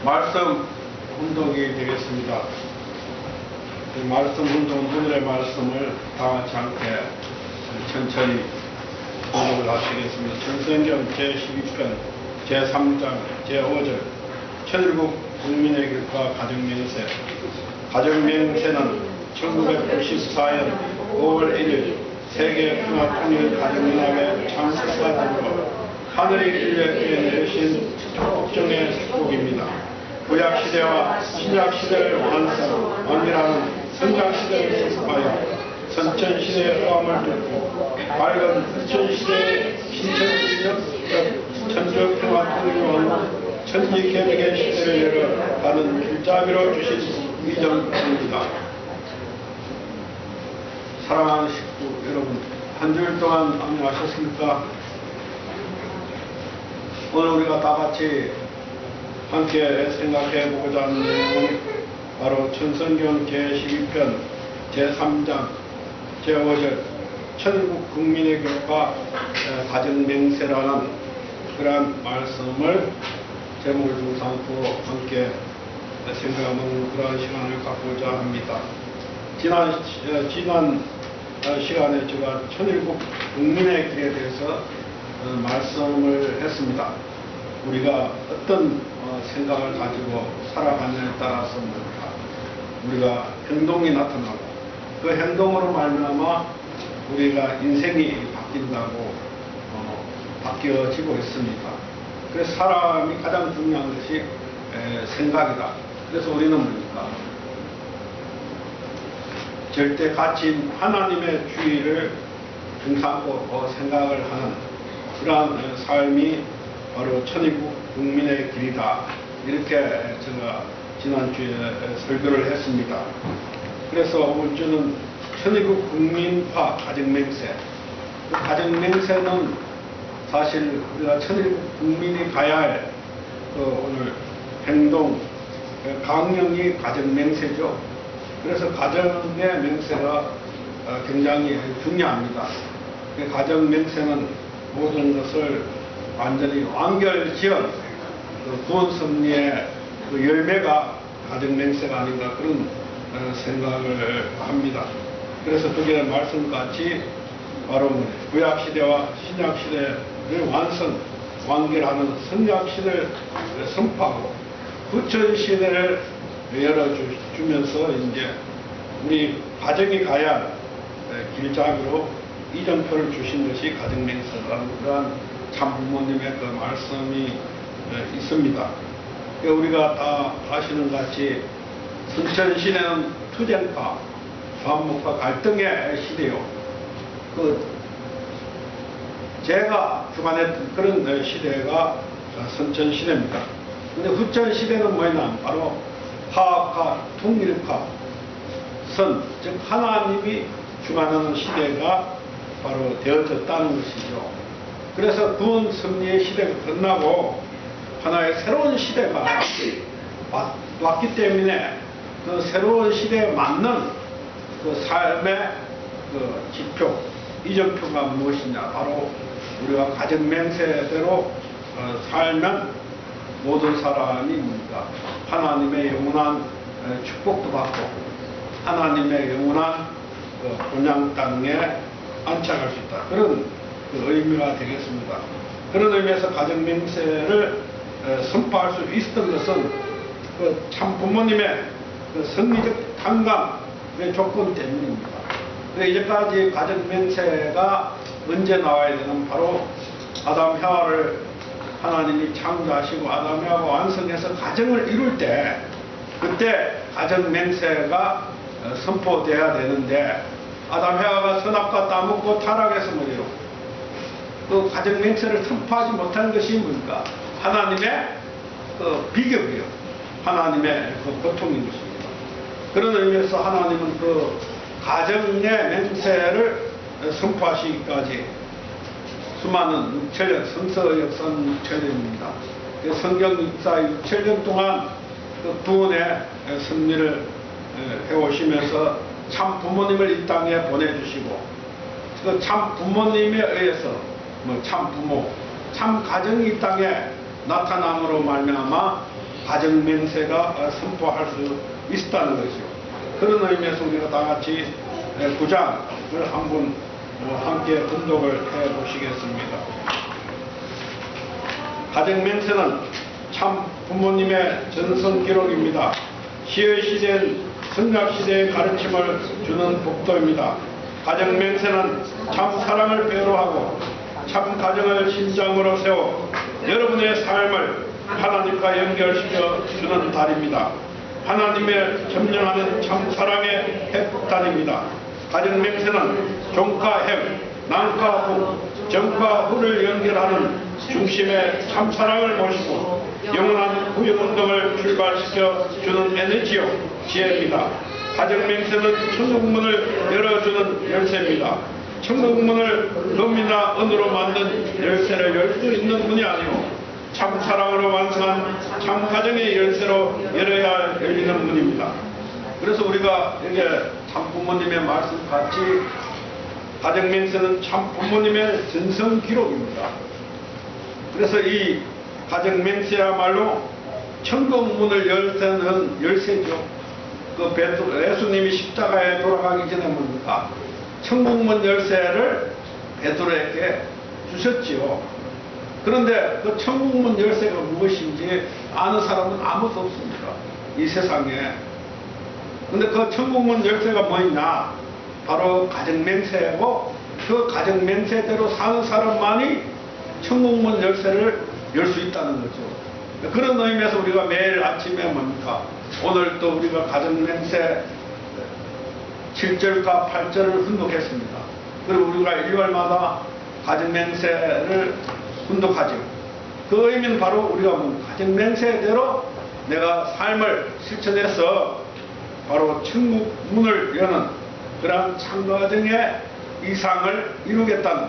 말씀 운동이 되겠습니다. 말씀 운동, 오늘의 말씀을 다 같이 함께 천천히 공독을 하시겠습니다. 천성경 제12편 제3장 제5절 천일국 국민의 교과 가정맹세. 가정맹세는 1994년 5월 1일 세계평화통일 가정연합의 창설사단으로 하늘이 인류에게 내리신 축복정의 축복입니다. 구약시대와 신약시대를 완결하는 성장시대를 선포하여 선천시대의 후함을 듣고 밝은 후천시대의 신천지적 천주평화통일원 천지개혁의 시대를 열어가는 길잡이로 주신 위정입니다. 사랑하는 식구 여러분, 한 주일 동안 안녕하셨습니까? 오늘 우리가 다 같이 함께 생각해 보고자 하는 내용은 바로 천성경 제12편 제3장 제5절 천국 국민의 교과 가정맹세라는 그러한 말씀을 제목을 중상고 함께 생각하는 그러한 시간을 갖고자 합니다. 지난 시간에 제가 천일국 국민의 길에 대해서 말씀을 했습니다. 우리가 어떤 생각을 가지고 살아가느냐에 따라서 우리가 행동이 나타나고 그 행동으로 말미암아 우리가 인생이 바뀐다고 바뀌어지고 있습니다. 그래서 사람이 가장 중요한 것이 생각이다. 그래서 우리는 뭡니까? 절대 가치인 하나님의 주의를 중삼고 생각을 하는 그러한 삶이 바로 천일국 국민의 길이다. 이렇게 제가 지난주에 설교를 했습니다. 그래서 오늘 주는 천일국 국민화 가정맹세. 그 가정맹세는 사실 우리가 천일국 국민이 가야 할 오늘 행동, 강령이 가정맹세죠. 그래서 가정의 맹세가 굉장히 중요합니다. 가정맹세는 모든 것을 완전히 완결지은 구원 섭리의 열매가 가정맹세가 아닌가 그런 생각을 합니다. 그래서 그게 말씀같이 바로 구약시대와 신약시대를 완결하는 성약시대를 선포하고 후천시대를 열어주면서 이제 우리 가정이 가야 할 길잡이로 이정표를 주신 것이 가정맹세라는 그러한 참부모님의 그 말씀이 있습니다. 우리가 다 아시는 같이 선천시대는 투쟁파, 반목파 갈등의 시대요. 제가 주관했던 그런 시대가 선천시대입니다. 근데 후천시대는 뭐냐? 바로 화합화, 통일화, 즉 하나님이 주관하는 시대가 바로 되어졌다는 것이죠. 그래서 구원 섭리의 시대가 끝나고 하나의 새로운 시대가 왔기 때문에 그 새로운 시대에 맞는 그 삶의 그 지표, 이정표가 무엇이냐? 바로 우리가 가정맹세대로 살면 모든 사람이 뭡니까? 하나님의 영원한 축복도 받고 하나님의 영원한 본향 땅에 안착할 수 있다. 그런 의미가 되겠습니다. 그런 의미에서 가정맹세를 선포할 수 있었던 것은 참 부모님의 성리적 탕감의 조건 때문입니다. 이제까지 가정맹세가 언제 나와야 되는 바로 아담 해와를 하나님이 창조하시고 아담 해와가 완성해서 가정을 이룰 때 그때 가정맹세가 선포돼야 되는데 아담 해와가 선악과 따먹고 타락해서 뭐예요? 그 가정맹세를 선포하지 못하는 것이 뭡니까? 하나님의 비격이요. 하나님의 고통인 것입니다. 그런 의미에서 하나님은 가정의 맹세를 선포하시기까지 수많은 6천년, 성서 역사는 6천년입니다. 성경 역사 6천년 동안 구원의 섭리를 해오시면서 참 부모님을 이 땅에 보내주시고 그 참 부모님에 의해서 참 부모, 참 가정이 이 땅에 나타남으로 말미암아 가정맹세가 선포할 수 있다는 것이죠. 그런 의미에서 우리가 다 같이 9장을 한번 함께 분독을 해 보시겠습니다. 가정맹세는 참 부모님의 전성 기록입니다. 시의 성약시대의 가르침을 주는 법도입니다. 가정맹세는 참 사랑을 배로하고 참 가정을 심장으로 세워 여러분의 삶을 하나님과 연결시켜 주는 달입니다. 하나님의 점령하는 참 사랑의 해법단입니다. 가정맹세는 종과 hem, 남과 부, 정과 후를 연결하는 중심의 참 사랑을 모시고 영원한 구역운동을 출발시켜 주는 에너지요 지혜입니다. 가정맹세는 천국문을 열어주는 열쇠입니다. 천국문을 금이나 은으로 만든 열쇠를 열 수 있는 문이 아니고 참 사랑으로 완성한 참 가정의 열쇠로 열어야 열리는 문입니다. 그래서 우리가 이게 참 부모님의 말씀 같이 가정맹세는 참 부모님의 전성 기록입니다. 그래서 이 가정맹세야말로 천국문을 열쇠는 열쇠죠. 예수님이 십자가에 돌아가기 전에 뭡니까? 천국문 열쇠를 베드로에게 주셨지요. 그런데 그 천국문 열쇠가 무엇인지 아는 사람은 아무도 없습니다. 이 세상에. 근데 그 천국문 열쇠가 뭐냐? 바로 가정맹세고 그 가정맹세대로 사는 사람만이 천국문 열쇠를 열 수 있다는 거죠. 그런 의미에서 우리가 매일 아침에 뭡니까? 오늘 또 우리가 가정맹세 7절과 8절을 훈독했습니다. 그리고 우리가 일요일마다 가정맹세를 훈독하죠. 그 의미는 바로 우리가 가정맹세대로 내가 삶을 실천해서 바로 천국 문을 여는 그러한 참가정의 이상을 이루겠다는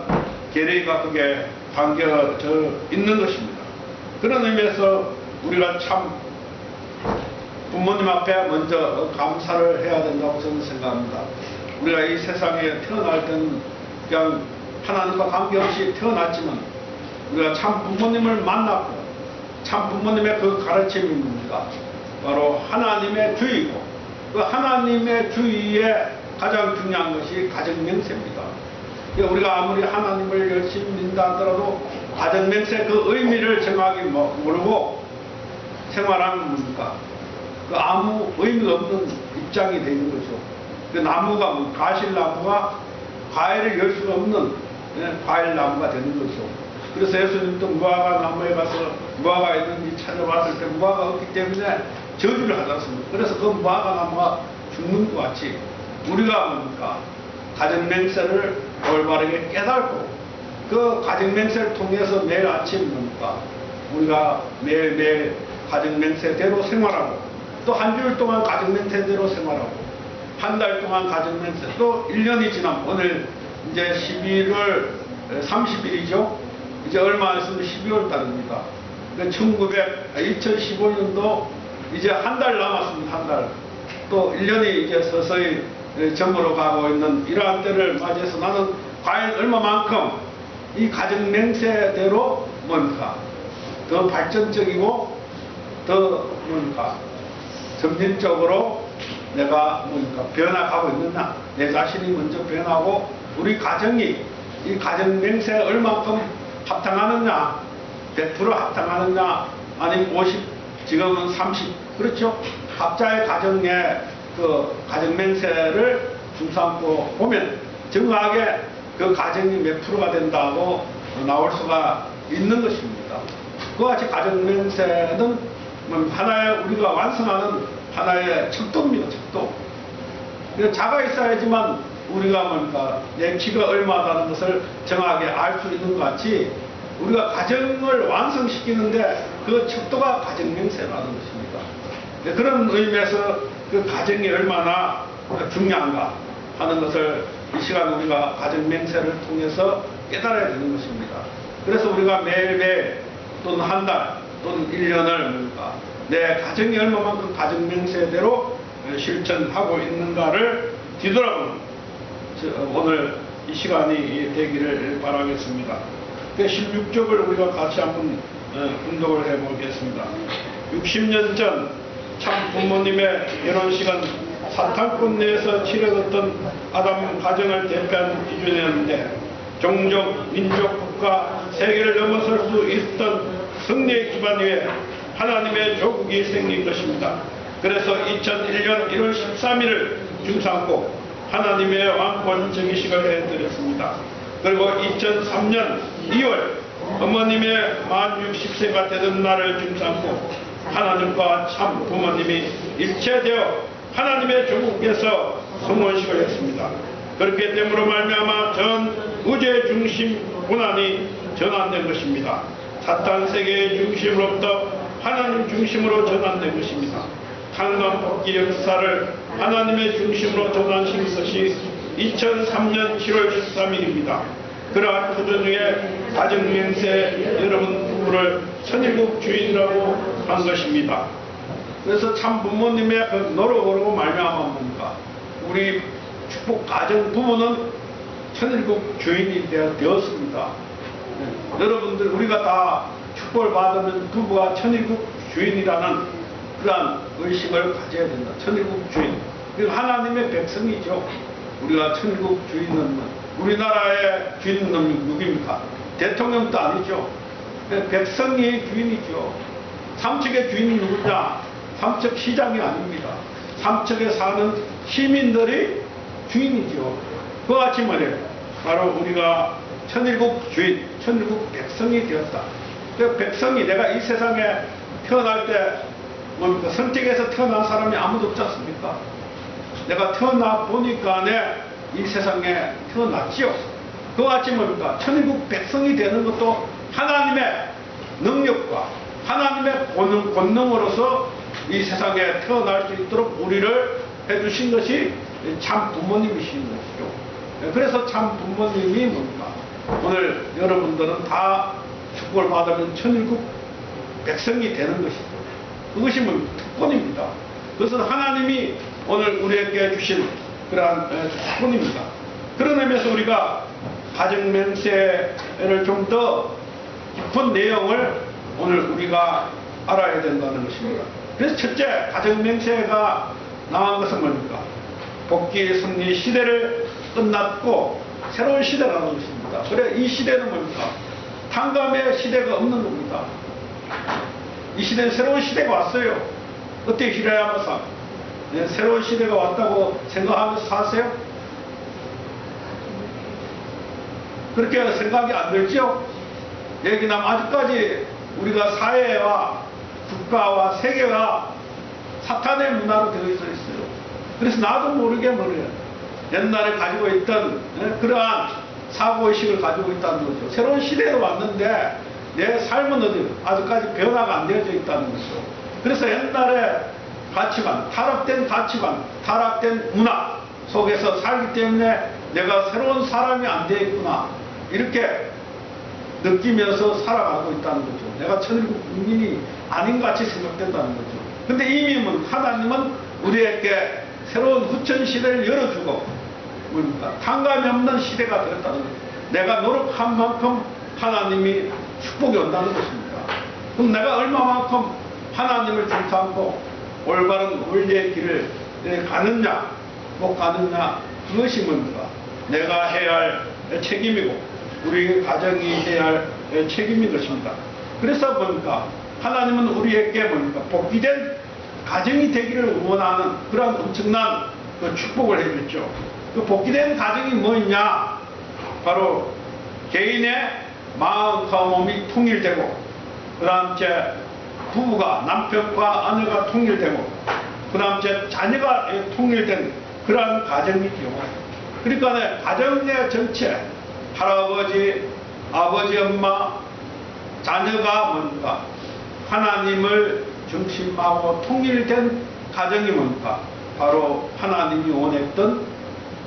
계획과 그게 담겨져 있는 것입니다. 그런 의미에서 우리가 참 부모님 앞에 먼저 감사를 해야 된다고 저는 생각합니다. 우리가 이 세상에 태어날 때는 그냥 하나님과 관계없이 태어났지만 우리가 참 부모님을 만났고 참 부모님의 그 가르침이 뭡니까? 바로 하나님의 주의고 그 하나님의 주의에 가장 중요한 것이 가정맹세입니다. 우리가 아무리 하나님을 열심히 믿는다 하더라도 가정맹세 그 의미를 정확히 모르고 생활하는 뭡니까? 그 아무 의미가 없는 입장이 되는 거죠. 그 나무가 가실나무가 과일을 열 수가 없는 과일나무가 되는 거죠. 그래서 예수님도 무화과 나무에 가서 무화과 있는지 찾아봤을 때 무화과 없기 때문에 저주를 하지 않습니까? 그래서 그 무화과 나무가 죽는 것 같이 우리가 뭡니까? 가정맹세를 올바르게 깨닫고 그 가정맹세를 통해서 매일 아침 뭡니까? 우리가 매일매일 가정맹세대로 생활하고 또 한 주일 동안 가정맹세대로 생활하고 한 달 동안 가정맹세 또 1년이 지나면 오늘 이제 11월 30일이죠. 이제 얼마 안 있으면 12월 달입니다. 2015년도 이제 한 달 남았습니다. 한 달. 또 1년이 이제 서서히 저물어 가고 있는 이러한 때를 맞이해서 나는 과연 얼마만큼 이 가정맹세대로 뭡니까? 더 발전적이고 더 뭡니까? 점진적으로 내가 뭡니까? 변화가고 있느냐? 내 자신이 먼저 변하고 우리 가정이 이 가정맹세에 얼마만큼 합당하느냐? 100% 합당하느냐? 아니면 50, 지금은 30, 그렇죠? 각자의 가정에 그 가정맹세를 중삼고 보면 정확하게 그 가정이 몇 프로가 된다고 나올 수가 있는 것입니다. 그와 같이 가정맹세는 하나의 우리가 완성하는 하나의 척도입니다. 척도. 자가 있어야지만 우리가 뭡니까? 내 키가 얼마다는 것을 정확하게 알 수 있는 것 같이 우리가 가정을 완성시키는데 그 척도가 가정맹세라는 것입니다. 그런 의미에서 그 가정이 얼마나 중요한가 하는 것을 이 시간 우리가 가정맹세를 통해서 깨달아야 되는 것입니다. 그래서 우리가 매일매일 또는 한 달 또는 1년을 내 가정이 얼마만큼 가정맹세대로 실천하고 있는가를 뒤돌아보는 오늘 이 시간이 되기를 바라겠습니다. 16쪽을 우리가 같이 한번 분독을 해보겠습니다. 60년 전 참 부모님의 결혼식은 사탄권 내에서 치러졌던 아담 가정을 대표하는 기준이었는데 종족, 민족, 국가, 세계를 넘어설 수 있던 승리의 기반 위에 하나님의 조국이 생긴 것입니다. 그래서 2001년 1월 13일을 중삼고 하나님의 왕권 정의식을 해드렸습니다. 그리고 2003년 2월 어머님의 만 60세가 되던 날을 중삼고 하나님과 참 부모님이 일체되어 하나님의 조국께서 성원식을 했습니다. 그렇기 때문에 말미암아 전 우주의 중심 고난이 전환된 것입니다. 사탄 세계의 중심으로부터 하나님 중심으로 전환된 것입니다. 강남 복귀 역사를 하나님의 중심으로 전환시킨 것이 2003년 7월 13일입니다. 그러한 구조 중에 가정맹세 여러분 부부를 천일국 주인이라고 한 것입니다. 그래서 참 부모님의 그 노력으로 말미암아 뭡니까? 우리 축복 가정 부모는 천일국 주인이 되었습니다. 네. 여러분들 우리가 다 축복을 받으면 부부가 천일국 주인이라는 그러한 의식을 가져야 된다. 천일국 주인. 그리고 하나님의 백성이죠. 우리가 천일국 주인은 우리나라의 주인은 누구입니까? 대통령도 아니죠. 백성이 주인이죠. 삼척의 주인이 누구냐? 삼척 시장이 아닙니다. 삼척에 사는 시민들이 주인이죠. 그와 같이 말이에요. 바로 우리가 천일국 주인, 천일국 백성이 되었다. 그 백성이 내가 이 세상에 태어날 때 뭡니까? 선택해서 태어난 사람이 아무도 없지 않습니까? 내가 태어나 보니까 이 세상에 태어났지요. 그와 같이 뭡니까? 천일국 백성이 되는 것도 하나님의 능력과 하나님의 권능으로서 이 세상에 태어날 수 있도록 우리를 해주신 것이 참 부모님이신 것이죠. 그래서 참 부모님이 뭡니까? 오늘 여러분들은 다 축복을 받으면 천일국 백성이 되는 것이죠. 그것이 뭐 특권입니다. 그것은 하나님이 오늘 우리에게 주신 그러한 특권입니다. 그런 의미에서 우리가 가정맹세를 좀 더 깊은 내용을 오늘 우리가 알아야 된다는 것입니다. 그래서 첫째, 가정맹세가 나온 것은 뭡니까? 복귀 승리 시대를 끝났고 새로운 시대라는 것입니다. 그래 이 시대는 뭡니까? 탕감의 시대가 없는 겁니다. 이 시대는 새로운 시대가 왔어요. 어떻게 히라야마상 새로운 시대가 왔다고 생각하면서 사세요? 그렇게 생각이 안 들죠? 얘기는 아직까지 우리가 사회와 국가와 세계가 사탄의 문화로 되어 있어요. 그래서 나도 모르게 뭐래요. 옛날에 가지고 있던 그러한 사고의식을 가지고 있다는 거죠. 새로운 시대로 왔는데 내 삶은 어디 아직까지 변화가 안 되어져 있다는 거죠. 그래서 옛날에 가치관, 타락된 가치관, 타락된 문화 속에서 살기 때문에 내가 새로운 사람이 안 되겠구나 이렇게 느끼면서 살아가고 있다는 거죠. 내가 천일국 국민이 아닌 같이 생각된다는 거죠. 근데 이미 하나님은 우리에게 새로운 후천 시대를 열어주고 뭡니까? 탕감이 없는 시대가 되었다는 거죠. 내가 노력한 만큼 하나님이 축복이 온다는 것입니다. 그럼 내가 얼마만큼 하나님을 중시하고 올바른 원리의 길을 가느냐 못 가느냐 그것이 뭡니까? 내가 해야 할 책임이고 우리 가정이 해야 할 책임인 것입니다. 그래서 뭡니까? 하나님은 우리에게 뭡니까? 복귀된 가정이 되기를 원하는 그런 엄청난 그 축복을 해줬죠. 그 복귀된 가정이 뭐냐? 바로 개인의 마음과 몸이 통일되고 그 다음 부부가 남편과 아내가 통일되고 그 다음 자녀가 통일된 그러한 가정이죠. 그러니까 가정의 전체 할아버지, 아버지, 엄마, 자녀가 뭡니까? 하나님을 중심하고 통일된 가정이 뭡니까? 바로 하나님이 원했던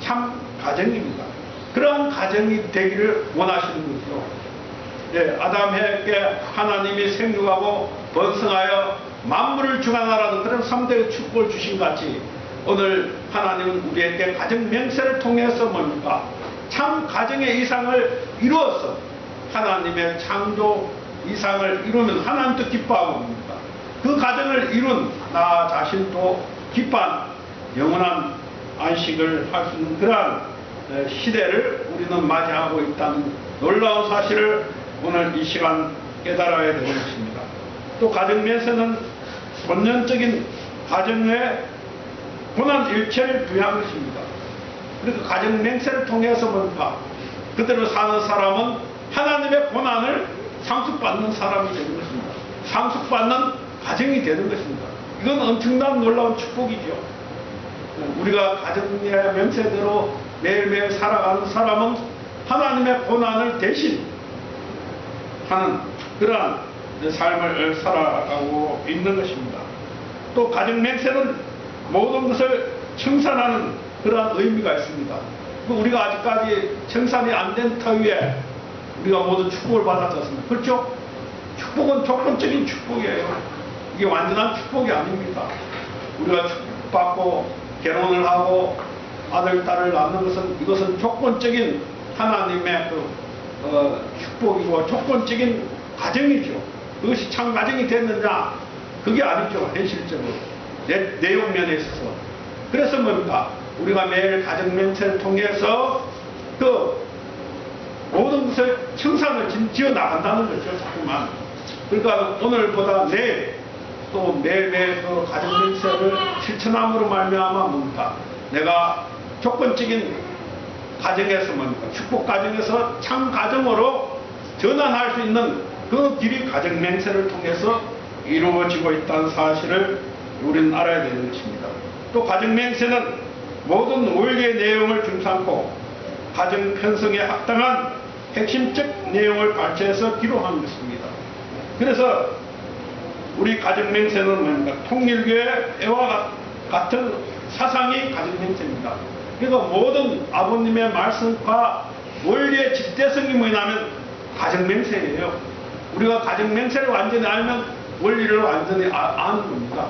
참 가정입니다. 그런 가정이 되기를 원하시는 거죠. 예, 아담에게 하나님이 생육하고 번성하여 만물을 중앙하라는 그런 3대의 축복을 주신 같이 오늘 하나님은 우리에게 가정 맹세를 통해서 뭡니까? 참 가정의 이상을 이루어서 하나님의 창조 이상을 이루면 하나님도 기뻐하고 뭡니까? 그 가정을 이룬 나 자신도 기뻐한 영원한 안식을 할 수 있는 그러한 시대를 우리는 맞이하고 있다는 놀라운 사실을 오늘 이 시간 깨달아야 되는 것입니다. 또 가정내에서는 본연적인 가정의 고난 일체를 부여한 것입니다. 그래서 가정 맹세를 통해서 뭔가 그대로 사는 사람은 하나님의 고난을 상속받는 사람이 되는 것입니다. 상속받는 가정이 되는 것입니다. 이건 엄청난 놀라운 축복이죠. 우리가 가정의 맹세대로 매일매일 살아가는 사람은 하나님의 고난을 대신 하는 그러한 삶을 살아가고 있는 것입니다. 또 가정 맹세는 모든 것을 청산하는 그러한 의미가 있습니다. 우리가 아직까지 청산이 안 된 터위에 우리가 모두 축복을 받았지 않습니까? 그렇죠? 축복은 조건적인 축복이에요. 이게 완전한 축복이 아닙니다. 우리가 축복받고 결혼을 하고 아들, 딸을 낳는 것은 이것은 조건적인 하나님의 축복이고 조건적인 가정이죠. 그것이 참 가정이 됐느냐? 그게 아니죠. 현실적으로. 내용면에 있어서. 그래서 뭡니까? 우리가 매일 가정 맹세를 통해서 그 모든 것을 청산을 지어 나간다는 거죠. 자꾸만. 그러니까 오늘보다 내일 또 매일매일 그 가정 맹세를 실천함으로 말미암아 뭡니까? 내가 조건적인 가정에서 뭡니까? 축복 가정에서 참 가정으로 전환할 수 있는 그 길이 가정 맹세를 통해서 이루어지고 있다는 사실을 우리는 알아야 되는 것입니다. 또 가정 맹세는 모든 원리의 내용을 중삼고 가정 편성에 합당한 핵심적 내용을 발췌해서 기록한 것입니다. 그래서 우리 가정 맹세는 뭡니까? 통일교의 애와 같은 사상이 가정 맹세입니다. 그러니까 모든 아버님의 말씀과 원리의 집대성이 뭐냐면 가정 맹세예요. 우리가 가정 맹세를 완전히 알면 원리를 완전히 아는 겁니다.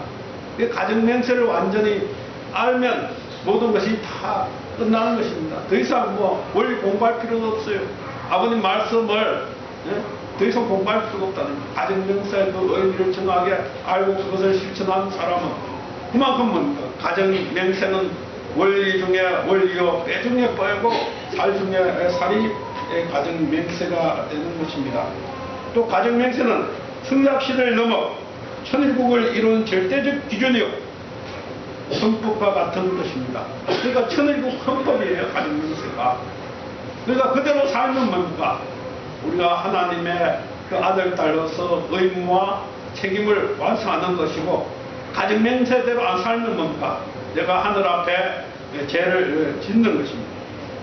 가정 맹세를 완전히 알면 모든 것이 다 끝나는 것입니다. 더 이상 뭐 원리 공부할 필요도 없어요. 아버님 말씀을 더 이상 공부할 필요가 없다는 거예요. 가정 맹세의 그 의미를 정확하게 알고 그것을 실천하는 사람은 그만큼 뭡니까? 가정 맹세는 원리 중에 원리요, 뼈 중에 뼈고 살 중에 살이 가정 맹세가 되는 것입니다. 또 가정 맹세는 성약시를 넘어 천일국을 이루는 절대적 기준이요 헌법과 같은 것입니다. 그러니까 천일국 헌법이에요. 가정 맹세가. 그러니까 그대로 살면 뭡니까? 우리가 하나님의 그 아들, 딸로서 의무와 책임을 완수하는 것이고 가정 맹세대로 안 살면 뭡니까? 내가 하늘 앞에 죄를 짓는 것입니다.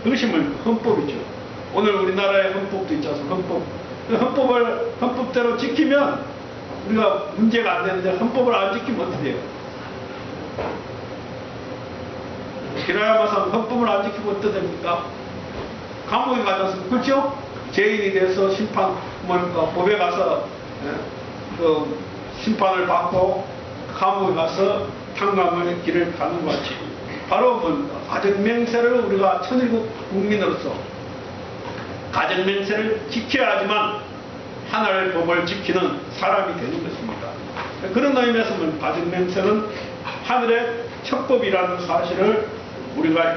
그것이 뭡니까? 헌법이죠. 오늘 우리나라의 헌법도 있지 않습니까? 헌법. 그 헌법을 헌법대로 지키면 우리가 문제가 안 되는데 헌법을 안 지키면 어떻게 돼요? 기라야마산 헌법을 안 지키면 어떻게 됩니까? 감옥에 가지 않습니까? 그렇죠? 죄인이 돼서 심판, 뭡니까? 법에 가서 그 심판을 받고 감옥에 가서 탕감의 길을 가는 것 같이 바로 뭡니까? 가정맹세를 우리가 천일국 국민으로서 가정맹세를 지켜야 하지만 하나님의 법을 지키는 사람이 되는 것입니다. 그런 의미에서 가정맹세는 하늘의 척법이라는 사실을 우리가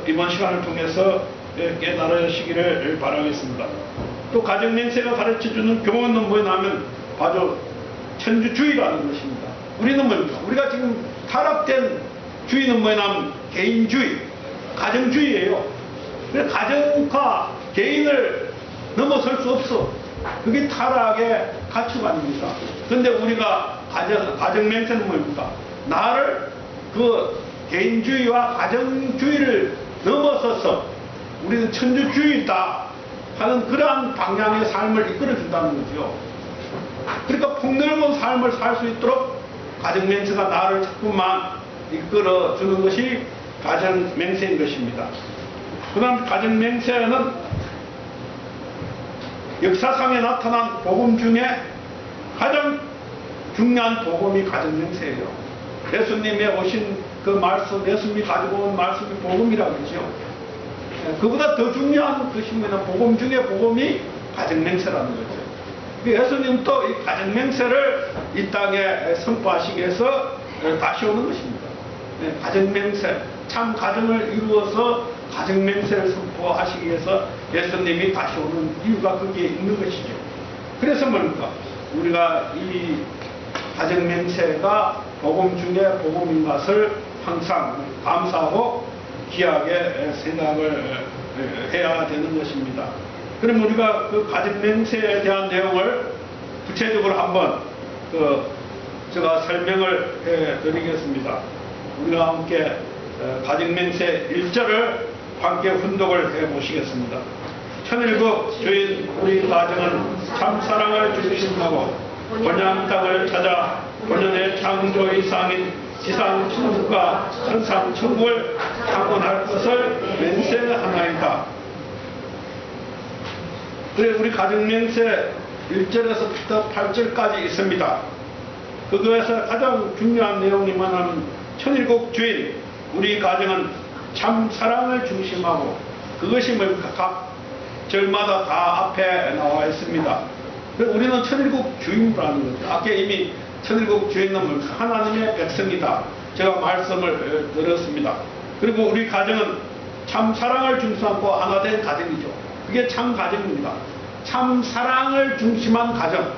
이번 시간을 통해서 깨달으시기를 바라겠습니다. 또 가정맹세가 가르쳐주는 교훈은 뭐냐면 바로 천주주의라는 것입니다. 우리는 뭡니까? 우리가 지금 타락된 주의는 뭐냐면 개인주의, 가정주의예요. 그래서 가정과 개인을 넘어설 수 없어. 그게 타락의 가치관입니다. 그런데 우리가 가정맹세는 뭡니까? 나를 그 개인주의와 가정주의를 넘어서서 우리는 천주주의다 하는 그러한 방향의 삶을 이끌어준다는 거죠. 그러니까 폭넓은 삶을 살 수 있도록 가정맹세가 나를 자꾸만 이끌어주는 것이 가정맹세인 것입니다. 그 다음 가정맹세는 역사상에 나타난 복음 중에 가장 중요한 복음이 가정맹세예요. 예수님이 오신 그 말씀, 예수님이 가지고 온 말씀이 복음이라고 그러죠. 그보다 더 중요한 것이 뭐냐, 복음 중에 복음이 가정맹세라는 거죠. 예수님도 이 가정맹세를 이 땅에 선포하시기 위해서 다시 오는 것입니다. 가정맹세, 참 가정을 이루어서 가정맹세를 선포하시기 위해서 예수님이 다시 오는 이유가 거기에 있는 것이죠. 그래서 뭡니까? 우리가 이 가정맹세가 복음 중에 복음인 것을 항상 감사하고 귀하게 생각을 해야 되는 것입니다. 그럼 우리가 그 가정맹세에 대한 내용을 구체적으로 한번 제가 설명을 해 드리겠습니다. 우리가 함께 가정맹세 1절을 함께 훈독을 해 보시겠습니다. 천일국 주인 우리 가정은 참 사랑을 주신다고 본향 땅을 찾아 본연의 창조 이상인 지상 천국과 천상 천국을 창건할 것을 맹세하나이다. 그래 우리 가정맹세 1절에서부터 8절까지 있습니다. 그거에서 가장 중요한 내용이 뭐냐면 천일국 주인 우리 가정은 참 사랑을 중심하고 그것이 뭡니까? 각 절마다 다 앞에 나와 있습니다. 우리는 천일국 주인이라는 거죠. 아까 이미 천일국 주인은 하나님의 백성이다. 제가 말씀을 드렸습니다. 그리고 우리 가정은 참 사랑을 중심하고 하나 된 가정이죠. 그게 참 가정입니다. 참 사랑을 중심한 가정.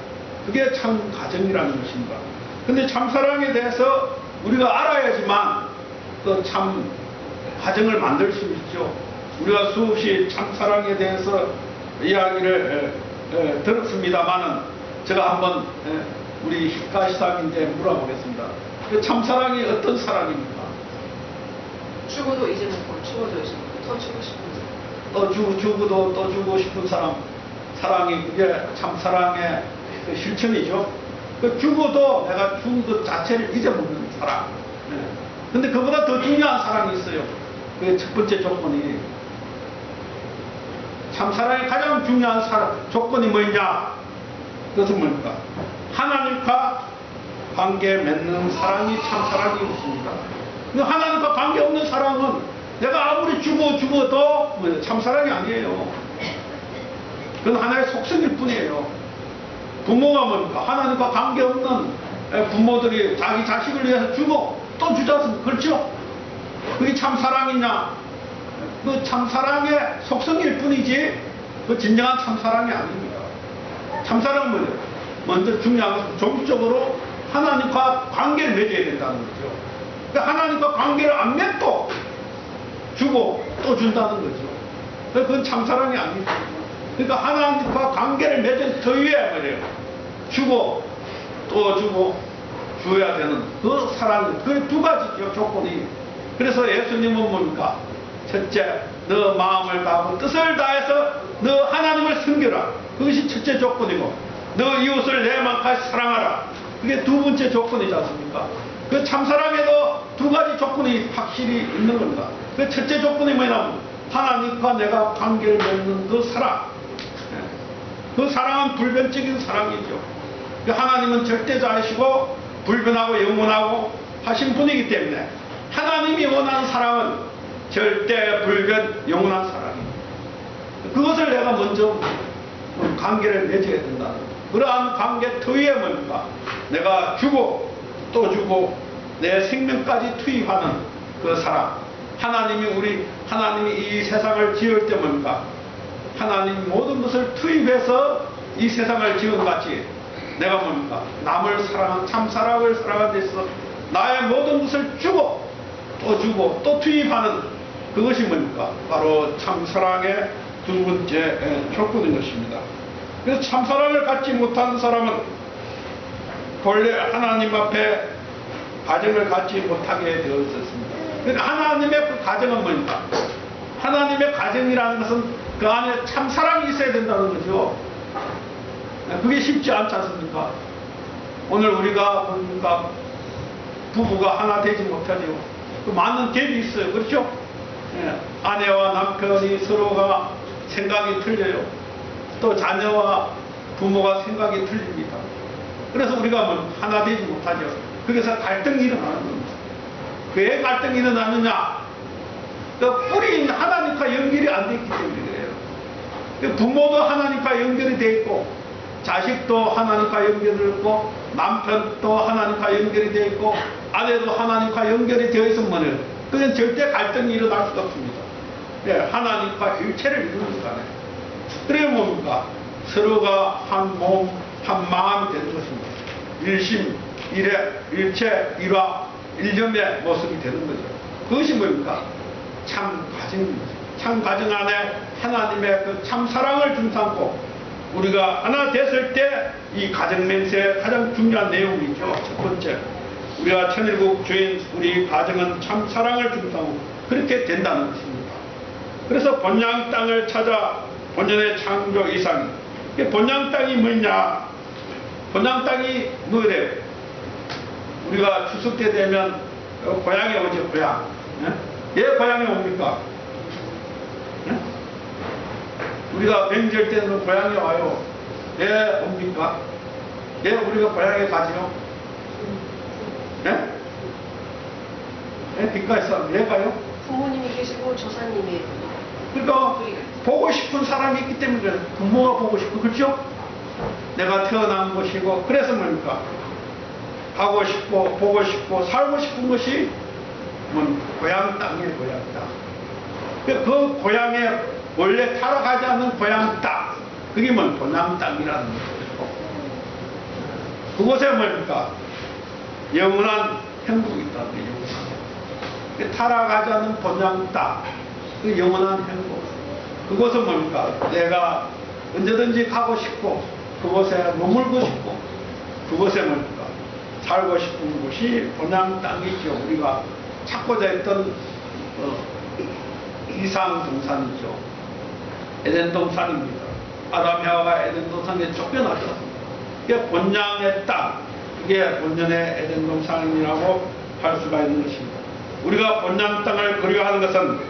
그게 참 가정이라는 것입니다. 근데 참 사랑에 대해서 우리가 알아야지만 또 참 가정을 만들 수 있죠. 우리가 수없이 참 사랑에 대해서 이야기를 들었습니다만은 제가 한번 우리 히카시상인데 물어보겠습니다. 참 사랑이 어떤 사랑입니까? 죽어도 이제 못 죽어도 이제 더 주고 싶은 또 주고도 또 주고 싶은 사람, 사랑이 그게 참 사랑의 그 실천이죠. 그 죽어도 내가 죽은 것 자체를 잊어먹는 사랑. 근데 그보다 더 중요한 사랑이 있어요. 그게 첫 번째 조건이. 참 사랑의 가장 중요한 조건이 뭐냐? 그것은 뭡니까? 하나님과 관계 맺는 사랑이 참 사랑이 있습니다. 근데 하나님과 관계 없는 사랑은 내가 아무리 죽어도 참 사랑이 아니에요. 그건 하나의 속성일 뿐이에요. 부모가 뭡니까? 하나님과 관계 없는 부모들이 자기 자식을 위해서 주고 또 주지 않습니까? 그렇죠? 그게 참 사랑이냐? 그 참 사랑의 속성일 뿐이지 그 진정한 참 사랑이 아닙니다. 참 사랑은 뭐예요? 먼저 중요한 것은 종적으로 하나님과 관계를 맺어야 된다는 거죠. 그러니까 하나님과 관계를 안 맺고 주고 또 준다는 거죠. 그건 참 사랑이 아닙니다. 그러니까 하나님과 관계를 맺은 터위에 말이에요. 주고 또 주고 줘야 되는 그 사랑, 그 두 가지죠, 조건이. 그래서 예수님은 뭡니까? 첫째, 너 마음을 다하고 뜻을 다해서 너 하나님을 섬겨라. 그것이 첫째 조건이고, 너 이웃을 내만까지 사랑하라. 그게 두 번째 조건이지 않습니까? 그 참사랑에도 두 가지 조건이 확실히 있는 겁니다. 그 첫째 조건이 뭐냐면 하나님과 내가 관계를 맺는 그 사랑. 그 사랑은 불변적인 사랑이죠. 하나님은 절대자이시고 불변하고 영원하고 하신 분이기 때문에 하나님이 원하는 사랑은 절대 불변 영원한 사랑입니다. 그것을 내가 먼저 관계를 맺어야 된다는 거예요. 그러한 관계 터위에 뭡니까? 내가 주고 또 주고 내 생명까지 투입하는 그 사랑. 하나님이 이 세상을 지을 때 뭡니까? 하나님이 모든 것을 투입해서 이 세상을 지은 같이 내가 뭡니까? 남을 사랑한 참사랑을 사랑하는 데 있어서 나의 모든 것을 주고 또 투입하는 그것이 뭡니까? 바로 참사랑의 두 번째 조건인 것입니다. 그래서 참사랑을 갖지 못하는 사람은 본래 하나님 앞에 가정을 갖지 못하게 되어 있었습니다. 그러니까 하나님의 그 가정은 뭡니까? 하나님의 가정이라는 것은 그 안에 참사랑이 있어야 된다는 거죠. 그게 쉽지 않지 않습니까? 오늘 우리가 보니까 부부가 하나 되지 못하죠. 그 많은 갭이 있어요. 그렇죠? 아내와 남편이 서로가 생각이 틀려요. 또 자녀와 부모가 생각이 틀립니다. 그래서 우리가 뭐 하나 되지 못하죠. 거기서 갈등이 일어나는 겁니다. 왜 갈등이 일어나느냐? 그 뿌리인 하나님과 연결이 안 돼 있기 때문에 그래요. 부모도 하나님과 연결이 돼 있고 자식도 하나님과 연결되어 있고 남편도 하나님과 연결이 되어 있고 아내도 하나님과 연결이 되어 있으면 그건 절대 갈등이 일어날 수가 없습니다. 예, 하나님과 일체를 이루는 거잖아요. 그래 뭡니까? 서로가 한 몸, 한 마음이 되는 것입니다. 일심, 일회, 일체, 일화, 일념의 모습이 되는 거죠. 그것이 뭡니까? 참 가정입니다. 참 가정 안에 하나님의 그 참 사랑을 중삼고 우리가 하나 됐을 때 이 가정 맹세의 가장 중요한 내용이죠. 첫 번째, 우리가 천일국 주인 우리 가정은 참 사랑을 중삼고 그렇게 된다는 것입니다. 그래서 본향 땅을 찾아 본연의 창조 이상. 본향 땅이 뭐냐? 본향 땅이 뭐래요? 우리가 추석 때 되면 고향에 오죠. 고향. 예? 왜 고향에 옵니까? 예? 우리가 명절 때는 고향에 와요. 왜 옵니까? 왜 우리가 고향에 가지요? 예? 예? 뒷가에 사람 왜 가요? 부모님이 계시고 조사님이 그러니까 보고 싶은 사람이 있기 때문에 그래요. 부모가 보고 싶고 그렇죠? 내가 태어난 것이고 그래서 뭡니까? 가고 싶고 보고 싶고 살고 싶은 것이 고향 땅이에요. 고향 땅. 그 고향에 원래 살아가지 않는 고향 땅, 그게 본향 땅이라는 거죠. 그곳에 뭡니까? 영원한 행복이 있다는 거예요. 살아가지 않는 본향 땅, 그 영원한 행복. 그곳은 뭡니까? 내가 언제든지 가고 싶고 그곳에 머물고 싶고 그곳에 뭡니까? 살고 싶은 곳이 본향 땅이죠. 우리가 찾고자 했던 이상 동산이죠. 에덴 동산입니다. 아담 해와가 에덴 동산에 쫓겨났습니다. 이게 본향의 땅, 이게 본연의 에덴 동산이라고 할 수가 있는 것입니다. 우리가 본향 땅을 그리워하는 것은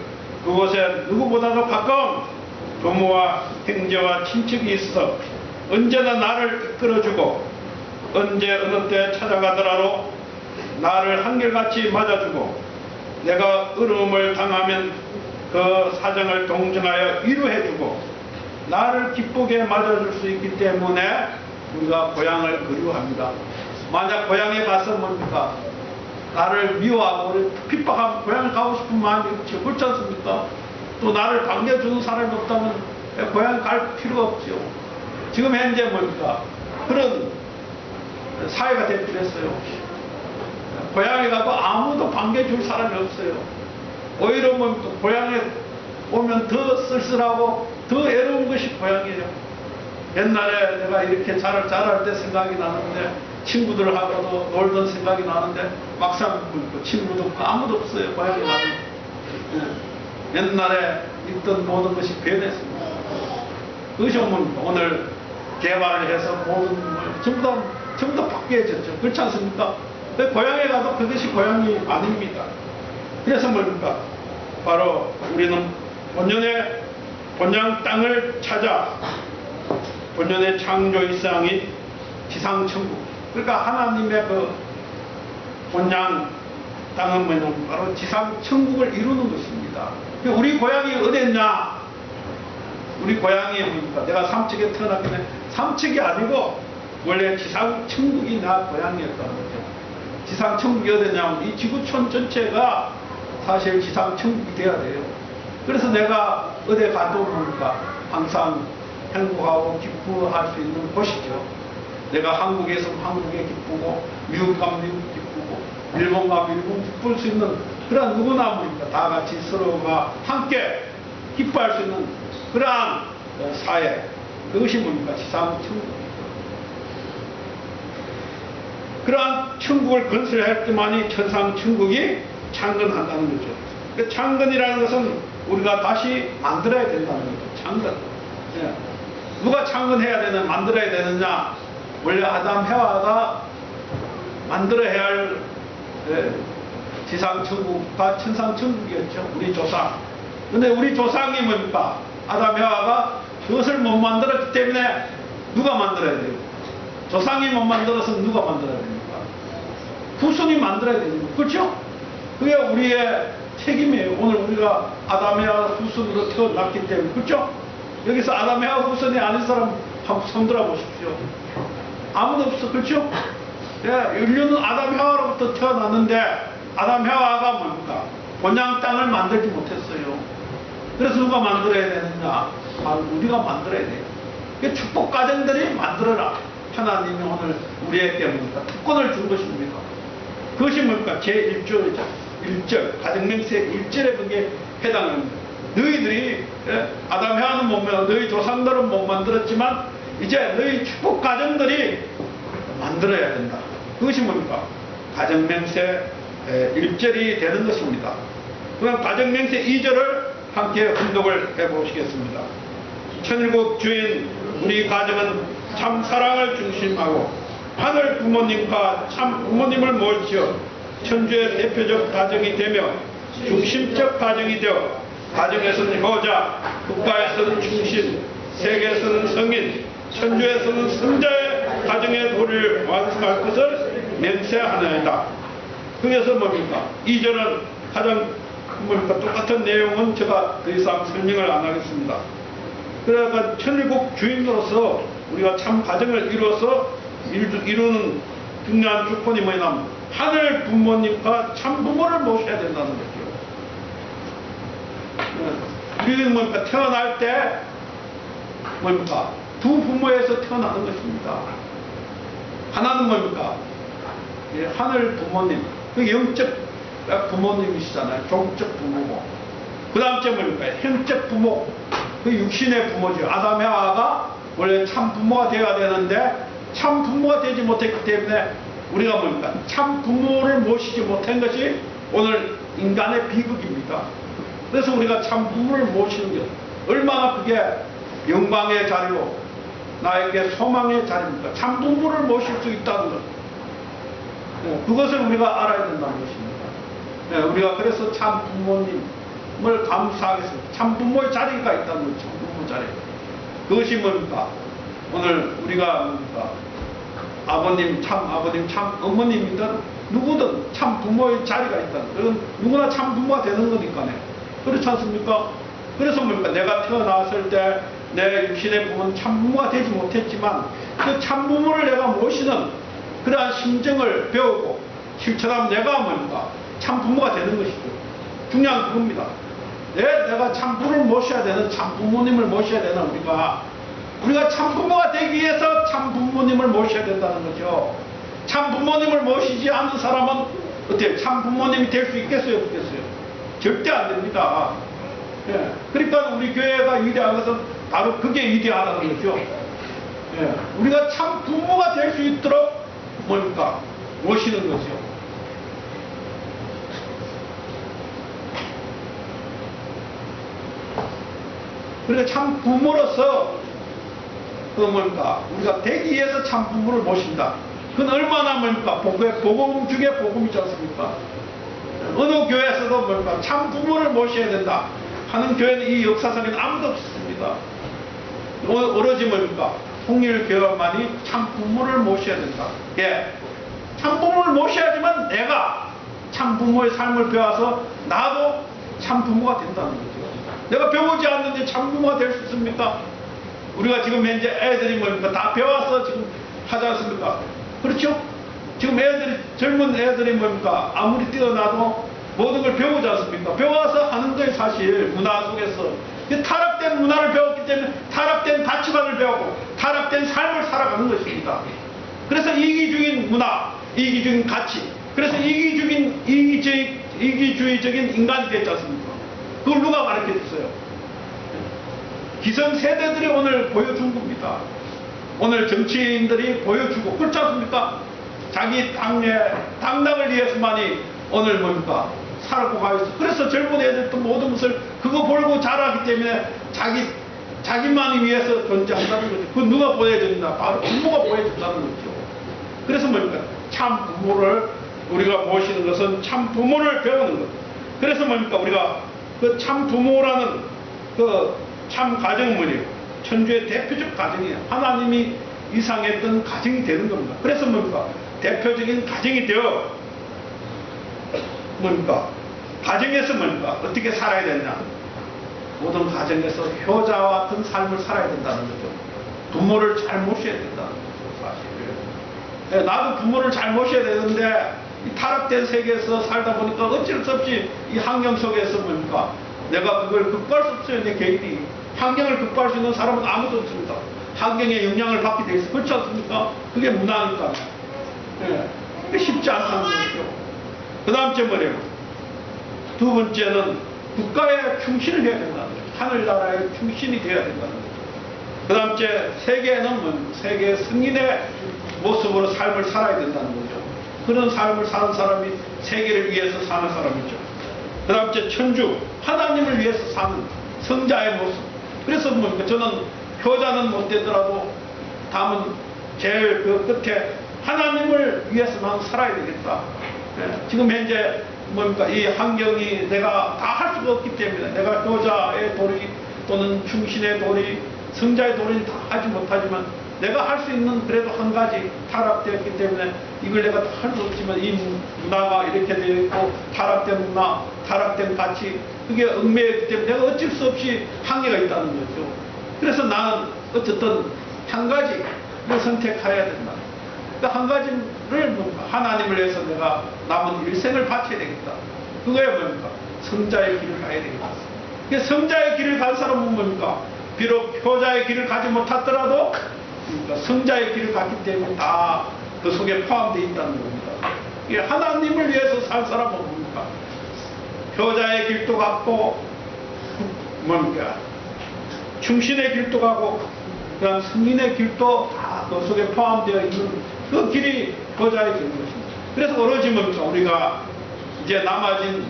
그곳에 누구보다도 가까운 부모와 형제와 친척이 있어 언제나 나를 이끌어주고 언제 어느 때 찾아가더라도 나를 한결같이 맞아주고 내가 어려움을 당하면 그 사정을 동정하여 위로해주고 나를 기쁘게 맞아줄 수 있기 때문에 우리가 고향을 그리워합니다. 만약 고향에 가서 뭡니까? 나를 미워하고 핍박하면 고향을 가고 싶은 마음이 없죠. 그렇지 않습니까? 또 나를 반겨주는 사람이 없다면 고향 갈 필요가 없죠. 지금 현재 뭡니까? 그런 사회가 되어버렸어요. 고향에 가도 아무도 반겨줄 사람이 없어요. 오히려 뭡니까? 고향에 오면 더 쓸쓸하고 더 애로운 것이 고향이에요. 옛날에 내가 이렇게 자랄 때 생각이 나는데 친구들하고도 놀던 생각이 나는데 막상 친구도 없고 아무도 없어요. 고향에 가면. 옛날에 있던 모든 것이 변했습니다. 그것이 오늘 개발을 해서 모든 전부 다 바뀌어졌죠. 그렇지 않습니까? 고향에 가도 그것이 고향이 아닙니다. 그래서 뭡니까? 바로 우리는 본연의 본향 땅을 찾아 본연의 창조 이상이 지상천국. 그러니까 하나님의 그 본향 땅은 뭐냐면 바로 지상천국을 이루는 것입니다. 우리 고향이 어딨냐? 우리 고향이 뭡니까? 내가 삼척에 태어났기 때문에 삼척이 아니고 원래 지상천국이 나 고향이었다는 거죠. 지상천국이 어딨냐면 이 지구촌 전체가 사실 지상천국이 돼야 돼요. 그래서 내가 어디 가도 뭡니까? 항상 행복하고 기뻐할 수 있는 곳이죠. 내가 한국에 있으면 한국에 기쁘고 미국 가면 미국 기쁘고 일본 가면 일본 기쁠 수 있는 그런 누구나 뭡니까? 다 같이 서로가 함께 기뻐할 수 있는 그러한 사회, 그것이 뭡니까? 지상천국입니다. 그러한 천국을 건설할 때만이 천상천국이 창건한다는 거죠. 그 창건이라는 것은 우리가 다시 만들어야 된다는 거죠. 창건. 예. 누가 창건해야 되는, 만들어야 되느냐? 원래 아담 해와가 만들어야 할 지상천국과 천상천국이었죠. 우리 조상. 근데 우리 조상이 뭡니까? 아담 해와가 그것을 못 만들었기 때문에 누가 만들어야 돼요? 조상이 못 만들어서 누가 만들어야 됩니까? 후손이 만들어야 됩니다. 그렇죠? 그게 우리의 책임이에요. 오늘 우리가 아담 해와 후손으로 태어났기 때문에. 그렇죠? 여기서 아담 해와 후손이 아닌 사람 한번 손들어 보십시오. 아무도 없어. 그렇죠? 예, 인류는 아담 해와로부터 태어났는데 아담 해와가 뭡니까? 본향 땅을 만들지 못했어요. 그래서 누가 만들어야 되느냐? 바로 우리가 만들어야 돼요. 축복 가정들이 만들어라. 하나님이 오늘 우리에게 뭡니까? 특권을 준 것입니다. 그것이 뭡니까? 제1조이죠. 1절, 가정맹세 1절에 그게 해당합니다. 너희들이 아담 해와는 못 만들어, 너희 조상들은 못 만들었지만 이제 너희 축복 가정들이 만들어야 된다. 그것이 뭡니까? 가정맹세 1절이 되는 것입니다. 그럼 가정맹세 2절을 함께 훈독을 해보시겠습니다. 천일국 주인 우리 가정은 참 사랑을 중심하고 하늘 부모님과 참 부모님을 모시어 천주의 대표적 가정이 되며 중심적 가정이 되어 가정에서는 효자, 국가에서는 충신, 세계에서는 성인, 천주에서는 성자의 가정의 도리를 완성할 것을 맹세하나이다. 그래서 뭡니까? 2절은 가장 뭡니까? 똑같은 내용은 제가 더 이상 설명을 안 하겠습니다. 그러니까 천일국 주인으로서 우리가 참 가정을 이루어서 이루는 중요한 조건이 뭐냐면 하늘 부모님과 참 부모를 모셔야 된다는 거죠. 우리는 뭡니까? 태어날 때 뭡니까? 두 부모에서 태어나는 것입니다. 하나는 뭡니까? 예, 하늘 부모님, 그 영적 부모님이시잖아요. 종적 부모고. 그 다음째 뭡니까? 형적 부모, 그 육신의 부모죠. 아담 해와가 원래 참 부모가 되어야 되는데 참 부모가 되지 못했기 때문에 우리가 뭡니까? 참 부모를 모시지 못한 것이 오늘 인간의 비극입니다. 그래서 우리가 참 부모를 모시는 것, 얼마나 그게 영광의 자리로 나에게 소망의 자리입니까? 참 부모를 모실 수 있다는 것. 그것을 우리가 알아야 된다는 것입니다. 우리가 그래서 참 부모님을 감사하겠습니다. 참 부모의 자리가 있다는 거죠. 참 부모 자리. 그것이 뭡니까? 오늘 우리가 뭡니까? 아버님, 참 어머님이든 누구든 참 부모의 자리가 있다는 그건 누구나 참 부모가 되는 거니까요. 그렇지 않습니까? 그래서 뭡니까? 내가 태어났을 때 내 육신의 부모는 참 부모가 되지 못했지만 그 참 부모를 내가 모시는 그러한 심정을 배우고 실천하면 내가 뭡니까? 참 부모가 되는 것이죠. 중요한 그겁니다. 내가 참 부모를 모셔야 되는 참 부모님을 모셔야 되는 우리가 참 부모가 되기 위해서 참 부모님을 모셔야 된다는 거죠. 참 부모님을 모시지 않는 사람은 어때요? 참 부모님이 될 수 있겠어요? 없겠어요? 절대 안 됩니다. 예. 그러니까 우리 교회가 위대한 것은 바로 그게 위대하다는 거죠. 예. 우리가 참 부모가 될 수 있도록 뭡니까? 모시는 거죠. 그러니까 참 부모로서 그 뭡니까? 우리가 되기 위해서 참 부모를 모신다. 그건 얼마나 뭡니까? 복음 중에 복음이지 않습니까? 어느 교회에서도 뭡니까? 참 부모를 모셔야 된다 하는 교회는 이 역사상에는 아무도 없습니다. 오로지 뭡니까? 통일교회만이 참 부모를 모셔야 된다. 예. 참 부모를 모셔야지만 내가 참 부모의 삶을 배워서 나도 참 부모가 된다는 거죠. 내가 배우지 않는데 참 부모가 될 수 있습니까? 우리가 지금 현재 애들이 뭡니까? 다 배워서 지금 하지 않습니까? 그렇죠? 지금 젊은 애들이 뭡니까? 아무리 뛰어나도 모든 걸 배우지 않습니까? 배워서 하는 거예요, 사실. 문화 속에서. 타락된 문화를 배웠기 때문에 타락된 가치관을 배우고 타락된 삶을 살아가는 것입니다. 그래서 이기주의적인 문화, 이기주의적인 가치, 그래서 이기주의적인 인간이 됐지 않습니까? 그걸 누가 가르쳐 줬어요? 기성세대들이 오늘 보여준 겁니다. 오늘 정치인들이 보여주고, 그렇지 않습니까? 자기 당락을 위해서만이 오늘 뭡니까? 살고 가있어. 그래서 젊은 애들도 모든 것을 그거 보고 자라기 때문에 자기만이 위해서 존재한다는 거죠. 그건 누가 보여준다? 바로 부모가 보여준다는 거죠. 그래서 뭡니까? 참 부모를 우리가 모시는 것은 참 부모를 배우는 것. 그래서 뭡니까? 우리가 그 참 부모라는 그 참 가정문이에요. 천주의 대표적 가정이에요. 하나님이 이상했던 가정이 되는 겁니다. 그래서 뭡니까? 대표적인 가정이 되어 뭡니까? 가정에서 뭡니까? 어떻게 살아야 되냐? 모든 가정에서 효자와 같은 삶을 살아야 된다는 거죠. 부모를 잘 모셔야 된다는 거죠, 사실. 예, 나도 부모를 잘 모셔야 되는데 이 타락된 세계에서 살다 보니까 어쩔 수 없이 이 환경 속에서 뭡니까? 내가 그걸 극복할 수 없어요, 내 개인이. 환경을 극복할 수 있는 사람은 아무도 없습니다. 환경에 영향을 받게 돼 있어. 그렇지 않습니까? 그게 문화니까. 예, 쉽지 않다는 거죠. 그 다음째 뭐래요? 두 번째는 국가에 충실을 해야 된다는 거죠. 하늘나라에 충신이 되어야 된다는 거죠. 그 다음째 세계는 뭐 세계 승인의 모습으로 삶을 살아야 된다는 거죠. 그런 삶을 사는 사람이 세계를 위해서 사는 사람이죠. 그 다음째 천주, 하나님을 위해서 사는 성자의 모습. 그래서 뭐 저는 효자는 못 되더라도 다음은 제일 그 끝에 하나님을 위해서만 살아야 되겠다. 예, 지금 현재 뭡니까? 이 환경이 내가 다 할 수가 없기 때문에 내가 효자의 도리 또는 충신의 도리, 성자의 도리는 다 하지 못하지만 내가 할 수 있는 그래도 한 가지 타락되었기 때문에 이걸 내가 다 할 수 없지만 이 문화가 이렇게 되어 있고 타락된 문화, 타락된 가치 그게 얽매였기 때문에 내가 어쩔 수 없이 한계가 있다는 거죠. 그래서 나는 어쨌든 한 가지를 선택해야 된다. 그 한 가지를 뭡니까? 하나님을 위해서 내가 남은 일생을 바쳐야 되겠다. 그거야 뭡니까? 성자의 길을 가야 되겠다. 성자의 길을 간 사람은 뭡니까? 비록 효자의 길을 가지 못하더라도 그러니까 성자의 길을 갔기 때문에 다 그 속에 포함되어 있다는 겁니다. 하나님을 위해서 살 사람은 뭡니까? 효자의 길도 갔고 뭡니까? 충신의 길도 가고 그다음 승인의 길도 다 그 속에 포함되어 있는 그 길이 효자의 길인 것입니다. 그래서 오로지 뭡니까? 우리가 이제 남아진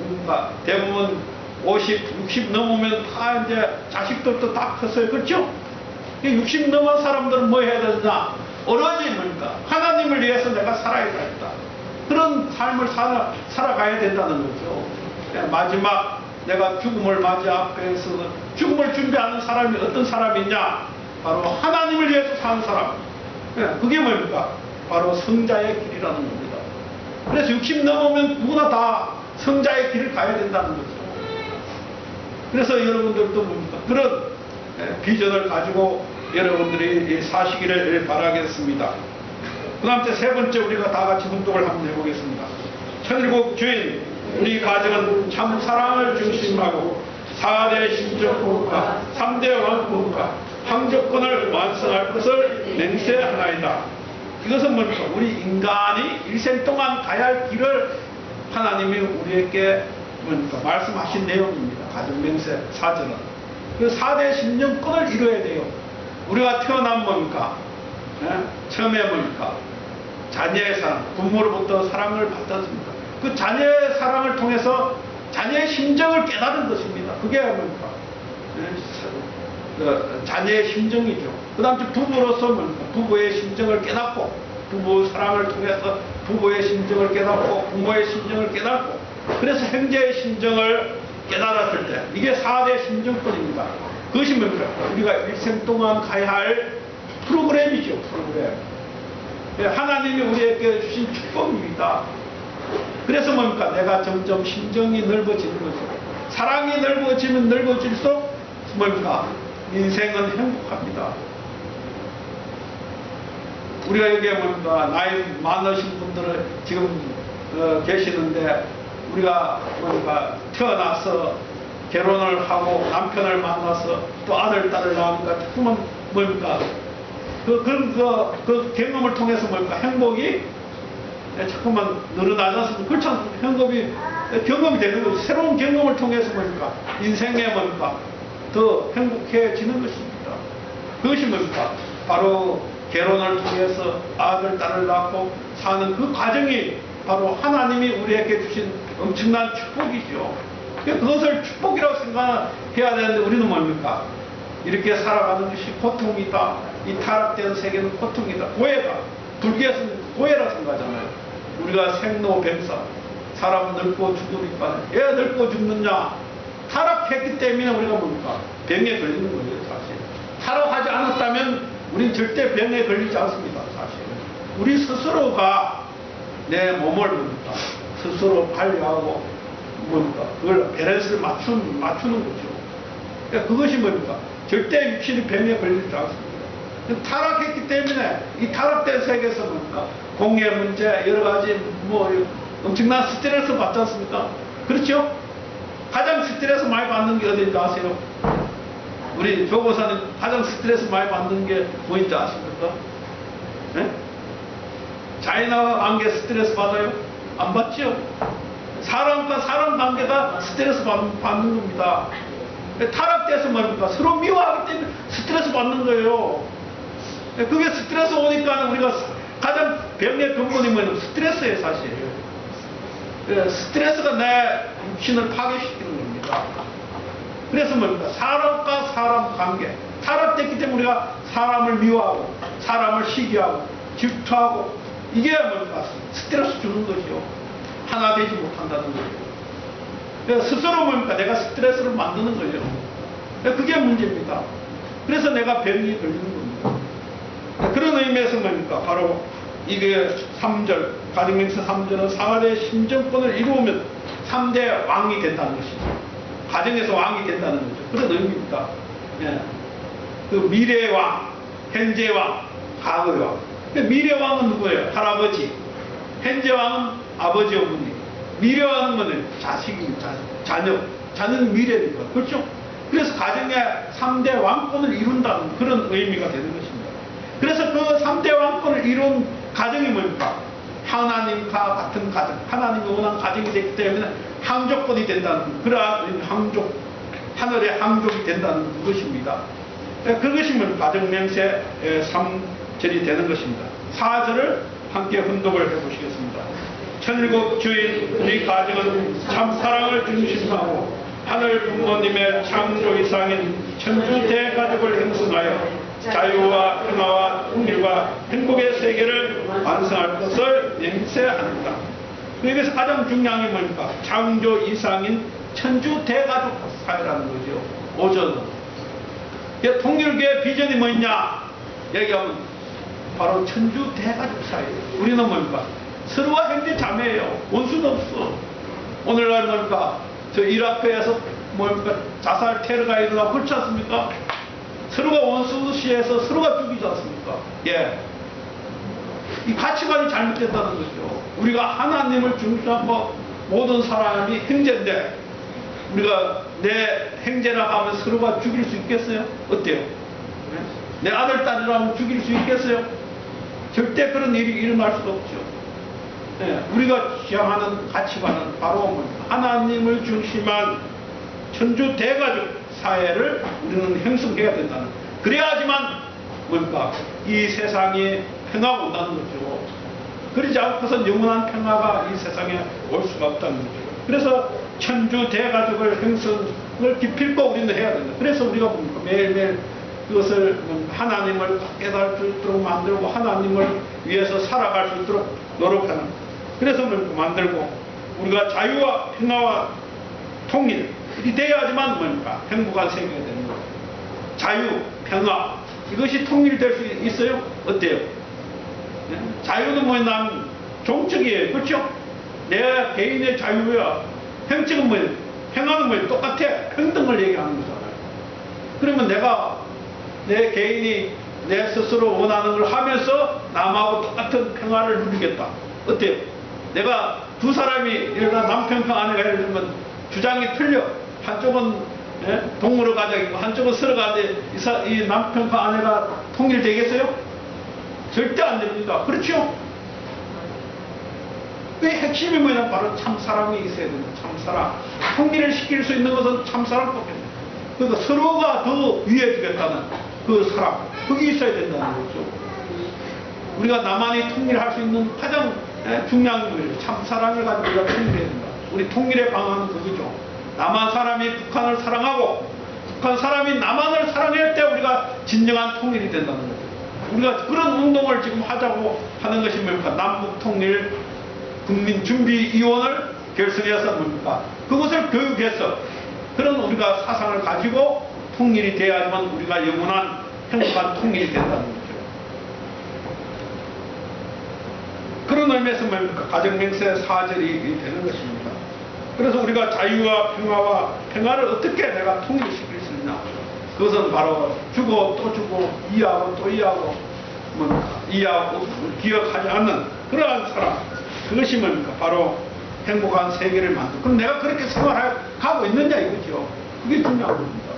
대부분 50, 60 넘으면 다 이제 자식들도 다 컸어요. 그렇죠? 60 넘은 사람들은 뭐 해야 되느냐? 오로지 뭡니까? 하나님을 위해서 내가 살아야 되겠다. 그런 삶을 살아가야 된다는 거죠. 마지막 내가 죽음을 맞이 앞에서 죽음을 준비하는 사람이 어떤 사람이냐? 바로 하나님을 위해서 사는 사람. 그게 뭡니까? 바로 성자의 길이라는 겁니다. 그래서 60 넘으면 누구나 다 성자의 길을 가야 된다는 거죠. 그래서 여러분들도 뭡니까? 그런 비전을 가지고 여러분들이 사시기를 바라겠습니다. 그 다음 세 번째 우리가 다 같이 운동을 한번 해보겠습니다. 천일국 주인, 우리 가정은 참 사랑을 중심하고 4대 신적국가, 3대 왕국가, 황조권을 완성할 것을 맹세하나이다. 이것은 뭡니까? 우리 인간이 일생 동안 가야 할 길을 하나님이 우리에게 뭡니까? 말씀하신 내용입니다. 가정맹세 사절은. 그 4대 신정권을 이루어야 돼요. 우리가 태어난 뭡니까? 처음에 뭡니까? 자녀의 사랑, 부모로부터 사랑을 받았습니다. 그 자녀의 사랑을 통해서 자녀의 심정을 깨달은 것입니다. 그게 뭡니까? 자녀의 심정이죠. 그 다음 부부로서 뭡니까? 부부의 심정을 깨닫고, 부부 사랑을 통해서 부부의 심정을 깨닫고, 부모의 심정을 깨닫고, 그래서 형제의 심정을 깨달았을 때, 이게 4대 심정권입니다. 그것이 뭡니까? 우리가 일생 동안 가야 할 프로그램이죠, 프로그램. 하나님이 우리에게 주신 축복입니다. 그래서 뭡니까? 내가 점점 심정이 넓어지는 거죠. 사랑이 넓어지면 넓어질수록 뭡니까? 인생은 행복합니다. 우리가 여기에 뭡니까? 나이 많으신 분들은 지금 계시는데 우리가 뭡니까? 태어나서 결혼을 하고 남편을 만나서 또 아들, 딸을 낳으니까 조금은 뭡니까? 그 경험을 통해서 뭡니까? 행복이 자꾸만 늘어나서 그렇지 않습니까? 경험이 되는 거죠. 새로운 경험을 통해서 뭡니까? 인생에 뭡니까? 더 행복해지는 것입니다. 그것이 뭡니까? 바로 결혼을 통해서 아들, 딸을 낳고 사는 그 과정이 바로 하나님이 우리에게 주신 엄청난 축복이죠. 그것을 축복이라고 생각해야 되는데 우리는 뭡니까? 이렇게 살아가는 것이 고통이다. 이 타락된 세계는 고통이다. 고해다. 불교에서는 고해라 생각하잖아요. 우리가 생로병사, 사람 늙고 죽으니까 왜 늙고 죽느냐? 타락했기 때문에 우리가 뭡니까? 병에 걸리는 거예요, 사실. 타락하지 않았다면 우린 절대 병에 걸리지 않습니다, 사실. 우리 스스로가 내 몸을 뭡니까? 스스로 관리하고 뭡니까? 그걸 밸런스를 맞추는 거죠. 그러니까 그것이 뭡니까? 절대 육신이 병에 걸리지 않습니다. 타락했기 때문에 이 타락된 세계에서 뭡니까? 공해 문제, 여러 가지 뭐 엄청난 스트레스 받지 않습니까? 그렇죠? 가장 스트레스 많이 받는 게 어딘지 아세요? 우리 조고사님 가장 스트레스 많이 받는 게 뭐인지 아십니까? 네? 자연과 관계 스트레스 받아요? 안 받죠? 사람과 사람 관계가 스트레스 받는 겁니다. 타락돼서 뭡니까? 서로 미워하기 때문에 스트레스 받는 거예요. 그게 스트레스 오니까 우리가 가장 병의 근본이 뭐냐면 스트레스예요, 사실. 스트레스가 내 육신을 파괴시키는 겁니다. 그래서 뭡니까? 사람과 사람 관계. 타락됐기 때문에 우리가 사람을 미워하고, 사람을 시기하고, 질투하고, 이게 뭡니까? 스트레스 주는 것이요. 하나 되지 못한다는 거예요. 스스로 뭡니까? 내가 스트레스를 만드는 거예요. 그게 문제입니다. 그래서 내가 병이 걸리는 겁니다. 그런 의미에서 뭡니까? 바로 이게 3절, 가정명세 3절은 4대 심정권을 이루면 3대 왕이 된다는 것이죠. 가정에서 왕이 된다는 거죠. 그런 의미입니다. 예. 그 미래의 왕, 현재의 왕, 과거의 왕. 미래 왕은 누구예요? 할아버지. 현재 왕은 아버지, 어머니. 미래 왕은 뭐예요? 자식입니다. 자녀. 자녀는 미래입니다. 그렇죠? 그래서 가정의 3대 왕권을 이룬다는 그런 의미가 되는 것입니다. 그래서 그 3대 왕권을 이룬 가정이 뭡니까? 하나님과 같은 가정, 하나님이 원한 가정이 됐기 때문에 항족권이 된다는 그러한 항족, 하늘의 항족이 된다는 것입니다. 그것이 뭡니까? 가정명세 3절이 되는 것입니다. 4절을 함께 훈독을 해보시겠습니다. 천일국 주인 우리 가정은 참 사랑을 중심하고 하늘 부모님의 창조 이상인 천주 대가족을 형성하여 자유와 평화와 통일과 행복의 세계를 완성할 것을 맹세합니다. 여기서 가장 중요한 게 뭡니까? 창조 이상인 천주 대가족 사회라는 거죠. 5절. 통일교의 비전이 뭐냐? 얘기하면 바로 천주 대가족 사회. 우리는 뭡니까? 서로가 형제 자매예요. 원수는 없어. 오늘날 뭡니까? 저 이라크에서 뭡니까? 자살 테러가 일어나고 그렇지 않습니까? 서로가 원수시해서 서로가 죽이지 않습니까? 예. 이 가치관이 잘못됐다는 거죠. 우리가 하나님을 중심하고 모든 사람이 형제인데 우리가 내 형제라고 하면 서로가 죽일 수 있겠어요? 어때요? 내 아들, 딸이라면 죽일 수 있겠어요? 절대 그런 일이 일어날 수가 없죠. 예. 우리가 지향하는 가치관은 바로 하나님을 중심한 천주 대가족 사회를 우리는 형성해야 된다는 거예요. 그래야지만 뭡니까? 이 세상에 평화가 온다는 거죠. 그러지 않고선 영원한 평화가 이 세상에 올 수가 없다는 거죠. 그래서 천주 대가족을 형성을 기필코 우리는 해야 된다. 그래서 우리가 뭡니까? 매일매일 그것을 하나님을 깨달을 수 있도록 만들고 하나님을 위해서 살아갈 수 있도록 노력하는 거예요. 그래서 만들고 우리가 자유와 평화와 통일이 돼야지만 뭡니까? 행복한 세계가 되는 거예요. 자유, 평화 이것이 통일될 수 있어요? 어때요? 네? 자유는 뭐냐면 종적이에요. 그렇죠? 내 개인의 자유야. 행적은 뭐예요? 평화는 뭐예요? 똑같아. 평등을 얘기하는 거잖아요. 그러면 내가 내 개인이 내 스스로 원하는 걸 하면서 남하고 똑같은 평화를 누리겠다. 어때요? 내가 두 사람이 일어나 남편과 아내가 예를 들면 주장이 틀려. 한쪽은 동물의 가정이고 한쪽은 서로 가는데 이 남편과 아내가 통일되겠어요? 절대 안 됩니다. 그렇죠? 그 핵심이 뭐냐? 바로 참사랑이 있어야 된다. 참사랑. 통일을 시킬 수 있는 것은 참사랑밖에 없다. 그러니까 서로가 더 위해주겠다는 그 사랑. 그게 있어야 된다는 거죠. 우리가 나만이 통일할 수 있는 가장 중요한 거예요. 참사랑을 가지고 우리가 통일해야 된다. 우리 통일의 방안은 그거죠. 남한 사람이 북한을 사랑하고 북한 사람이 남한을 사랑할 때 우리가 진정한 통일이 된다는 거죠. 우리가 그런 운동을 지금 하자고 하는 것이 뭡니까? 남북통일 국민준비위원을 결성해서 뭡니까? 그것을 교육해서 그런 우리가 사상을 가지고 통일이 돼야지만 우리가 영원한 행복한 통일이 된다는 거죠. 그런 의미에서 뭡니까? 가정맹세 4절이 되는 것입니다. 그래서 우리가 자유와 평화를 어떻게 내가 통일시킬 수 있냐? 그것은 바로 주고 또 주고 이해하고 또 이해하고 뭡니까? 이해하고 기억하지 않는 그러한 사람. 그것이 뭡니까? 바로 행복한 세계를 만들고. 그럼 내가 그렇게 생활하고 있느냐 이거죠. 그게 중요한 겁니다.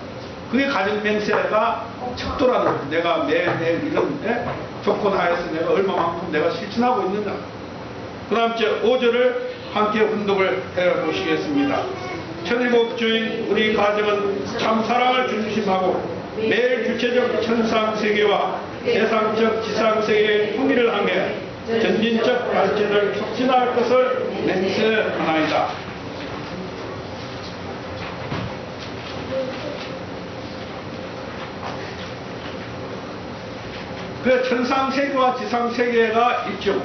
그게 가정맹세가 척도라는 거죠. 내가 매일매일 이런 조건 하에서 내가 얼마만큼 내가 실천하고 있느냐. 그 다음 째 5절을 함께 훈독을 해보시겠습니다. 천일국주인 우리 가정은 참 사랑을 중심하고 매일 주체적 천상세계와 대상적 지상세계의 통일을 하며 전진적 발전을 촉진할 것을 맹세하나이다. 그 천상세계와 지상세계가 있죠.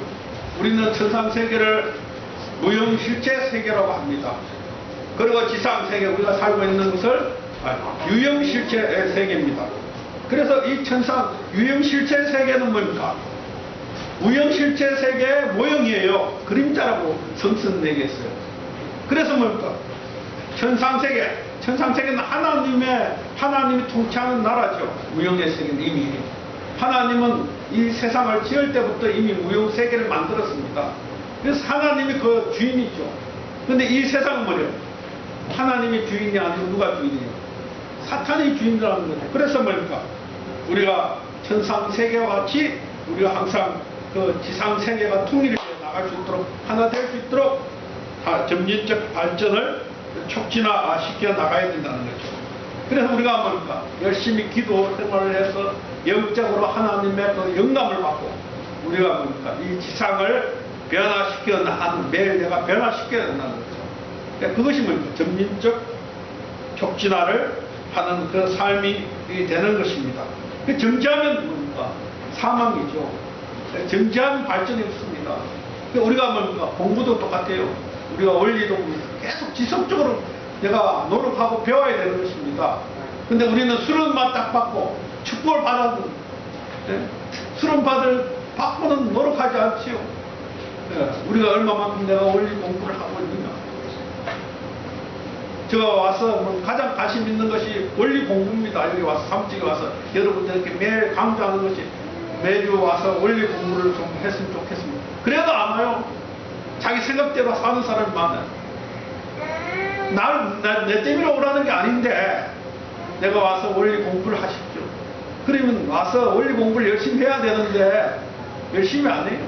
우리는 천상세계를 무형실체세계라고 합니다. 그리고 지상세계 우리가 살고 있는 것을 유형실체 세계입니다. 그래서 이 유형실체 세계는 뭡니까? 무형실체 세계의 모형이에요. 그림자라고 성선내겠어요. 그래서 뭡니까? 천상세계는 하나님이 통치하는 나라죠. 무형의 세계는 이미. 하나님은 이 세상을 지을 때부터 이미 무형세계를 만들었습니다. 그래서 하나님이 그 주인이죠. 근데 이 세상은 뭐래요? 하나님이 주인이 아니고 누가 주인이에요? 사탄이 주인이라는 거죠. 그래서 뭡니까? 우리가 천상세계와 같이 우리가 항상 그 지상세계가 통일이 되어 나갈 수 있도록 하나 될 수 있도록 점진적 발전을 촉진시켜 나가야 된다는 거죠. 그래서 우리가 뭡니까? 열심히 기도 생활을 해서 영적으로 하나님의 그 영감을 받고 우리가 뭡니까? 이 지상을 변화시켜 나가는 매일 내가 변화시켜야 된다는 거죠. 그러니까 그것이 뭡니까? 점진적 촉진화를 하는 그 삶이 되는 것입니다. 정지하면 뭡니까? 사망이죠. 정지하면 발전이 없습니다. 우리가 뭡니까? 공부도 똑같아요. 우리가 원리도 계속 지속적으로 내가 노력하고 배워야 되는 것입니다. 근데 우리는 수련만 딱 받고 축복을 받아도 수련 받고는 노력하지 않지요. 우리가 얼마만큼 내가 원리 공부를 하고 있느냐. 제가 와서 가장 관심 있는 것이 원리 공부입니다. 여기 와서 사무직에 와서 여러분들 이렇게 매일 강조하는 것이 매주 와서 원리 공부를 좀 했으면 좋겠습니다. 그래도 안 와요. 자기 생각대로 사는 사람이 많아요. 내 때문에 오라는 게 아닌데 내가 와서 원리 공부를 하십시오. 그러면 와서 원리 공부를 열심히 해야 되는데 열심히 안 해요.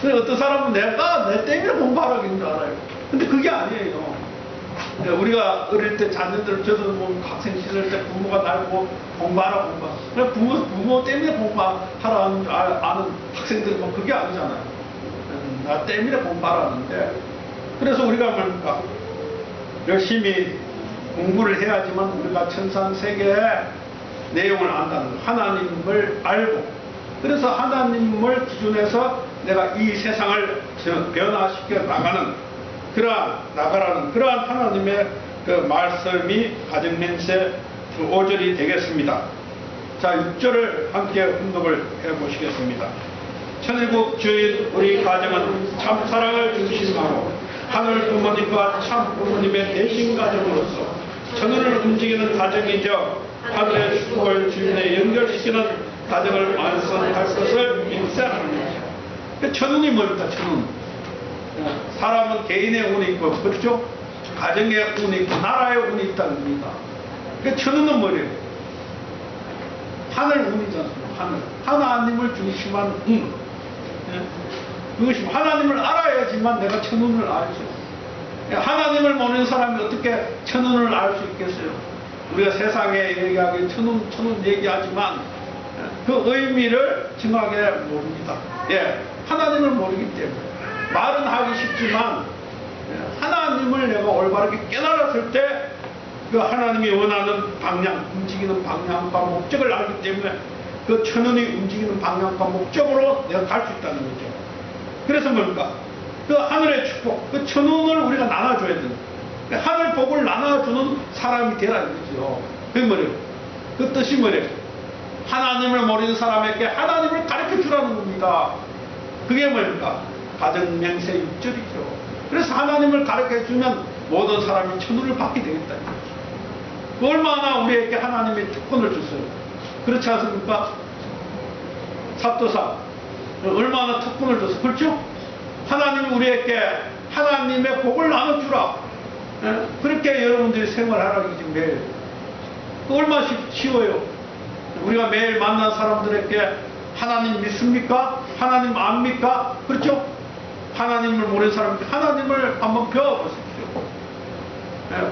그래서 어떤 사람은 내가 내 때문에 공부하라고 있는 줄 알아요. 근데 그게 아니에요. 우리가 어릴 때 자녀들 저도 뭐 학생 시절 때 부모가 날 보고 공부하라. 부모 때문에 공부하라 아는 학생들은 뭐 그게 아니잖아요. 나 때문에 공부하라는데 그래서 우리가 뭡니까? 열심히 공부를 해야지만 우리가 천상세계의 내용을 안다는 거. 하나님을 알고 그래서 하나님을 기준해서 내가 이 세상을 변화시켜 나가라는 그러한 하나님의 그 말씀이 가정맹세 5절이 되겠습니다. 자, 6절을 함께 훈독을 해보시겠습니다. 천일국 주인 우리 가정은 참 사랑을 중심하고 하늘 부모님과 참 부모님의 대신 가정으로서 천운을 움직이는 가정이죠. 하늘의 축복을 주인에 연결시키는 가정을 완성할 것을 맹세합니다. 천운이 뭡니까? 천운. 사람은 개인의 운이 있고 그렇죠? 가정의 운이 있고 나라의 운이 있다는 겁니다. 천운은 뭐예요? 하늘 운이잖아요. 하나님을 중심한 운. 그것이 하나님을 알아야지만 내가 천운을 알죠. 하나님을 모르는 사람이 어떻게 천운을 알 수 있겠어요? 우리가 세상에 얘기하기에 천운 얘기하지만 그 의미를 정확하게 모릅니다. 하나님을 모르기 때문에 말은 하기 쉽지만 하나님을 내가 올바르게 깨달았을 때 그 하나님이 원하는 방향, 움직이는 방향과 목적을 알기 때문에 그 천운이 움직이는 방향과 목적으로 내가 갈 수 있다는 거죠. 그래서 뭡니까? 그 하늘의 축복, 그 천운을 우리가 나눠줘야 되는 하늘 복을 나눠주는 사람이 되라는 거죠. 그게 뭐래요? 그 뜻이 뭐래요? 하나님을 모르는 사람에게 하나님을 가르쳐 주라는 겁니다. 그게 뭡니까? 가정맹세 6절이죠. 그래서 하나님을 가르쳐 주면 모든 사람이 천운을 받게 되겠다는 거죠. 얼마나 우리에게 하나님의 특권을 줬어요. 그렇지 않습니까? 사도상 얼마나 특권을 줬어. 그렇죠? 하나님이 우리에게 하나님의 복을 나눠주라. 예? 그렇게 여러분들이 생활하라고 지금 매일. 얼마나 쉬워요. 우리가 매일 만난 사람들에게 하나님 믿습니까? 하나님 압니까? 그렇죠? 하나님을 모르는 사람들 하나님을 한번 배워보십시오.